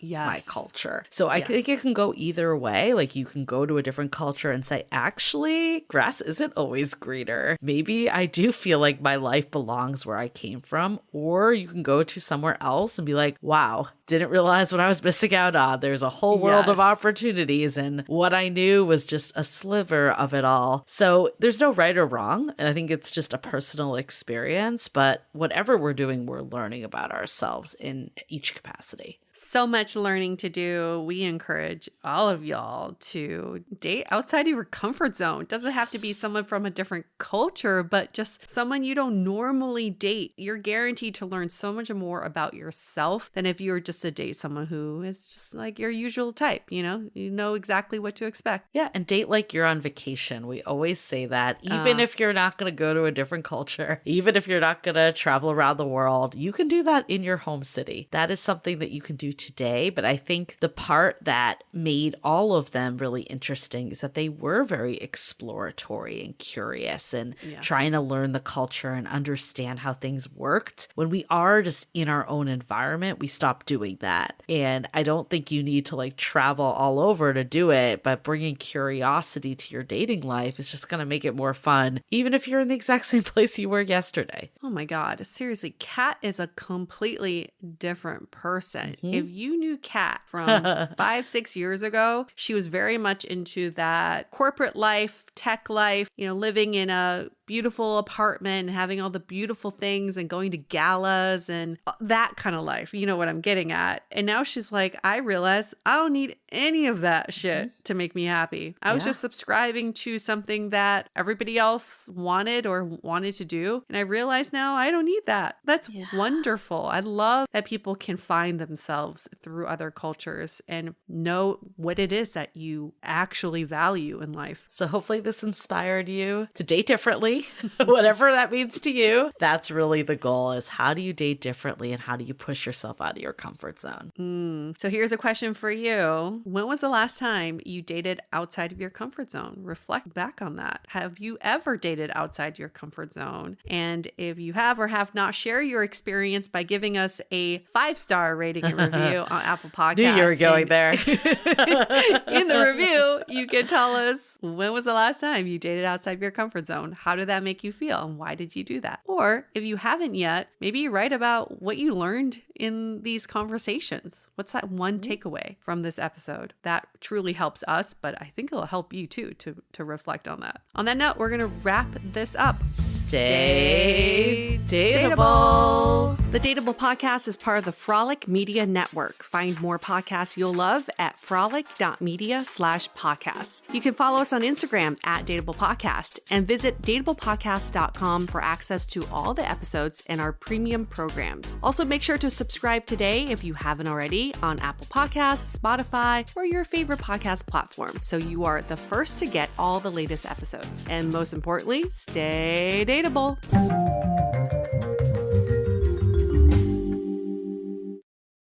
[SPEAKER 1] culture. So I think it can go either way. Like you can go to a different culture and say, actually, grass isn't always greener. Maybe I do feel like my life belongs where I came from. Or you can go to somewhere else and be like, wow, didn't realize what I was missing out on. There's a whole world of opportunities. And what I knew was just a sliver of it all. So there's no right or wrong. And I think it's just a personal experience. But whatever we're doing, we're learning about ourselves in each capacity.
[SPEAKER 3] So much learning to do. We encourage all of y'all to date outside of your comfort zone. It doesn't have to be someone from a different culture, but just someone you don't normally date. You're guaranteed to learn so much more about yourself than if you were just to date someone who is just like your usual type, you know exactly what to expect.
[SPEAKER 1] Yeah, and date like you're on vacation. We always say that. Even if you're not going to go to a different culture, even if you're not going to travel around the world, you can do that in your home city. That is something that you can do to today. But I think the part that made all of them really interesting is that they were very exploratory and curious and trying to learn the culture and understand how things worked. When we are just in our own environment, we stop doing that. And I don't think you need to like travel all over to do it, but bringing curiosity to your dating life is just going to make it more fun, even if you're in the exact same place you were yesterday.
[SPEAKER 3] Oh my God. Seriously, Kat is a completely different person. If you knew Kat from 5-6 years ago, she was very much into that corporate life, tech life, living in a beautiful apartment, having all the beautiful things and going to galas and that kind of life. You know what I'm getting at. And now she's like, I realize I don't need any of that shit to make me happy. I was just subscribing to something that everybody else wanted to do. And I realize now I don't need that. That's wonderful. I love that people can find themselves through other cultures and know what it is that you actually value in life.
[SPEAKER 1] So hopefully this inspired you to date differently, whatever that means to you. That's really the goal, is how do you date differently and how do you push yourself out of your comfort zone?
[SPEAKER 3] So here's a question for you. When was the last time you dated outside of your comfort zone? Reflect back on that. Have you ever dated outside your comfort zone? And if you have or have not, share your experience by giving us a 5-star rating and review on Apple Podcasts.
[SPEAKER 1] Knew you were going there.
[SPEAKER 3] In the review, you can tell us, when was the last time you dated outside your comfort zone? How did that make you feel? And why did you do that? Or if you haven't yet, maybe you write about what you learned in these conversations. What's that one takeaway from this episode? That truly helps us, but I think it'll help you too to reflect on that. On that note, we're going to wrap this up.
[SPEAKER 1] Stay dateable.
[SPEAKER 3] The Dateable Podcast is part of the Frolic Media Network. Find more podcasts you'll love at frolic.media/podcasts. You can follow us on Instagram at Dateable Podcast and visit dateablepodcast.com for access to all the episodes and our premium programs. Also, make sure to subscribe today if you haven't already on Apple Podcasts, Spotify, or your favorite podcast platform, so you are the first to get all the latest episodes. And most importantly, stay dateable.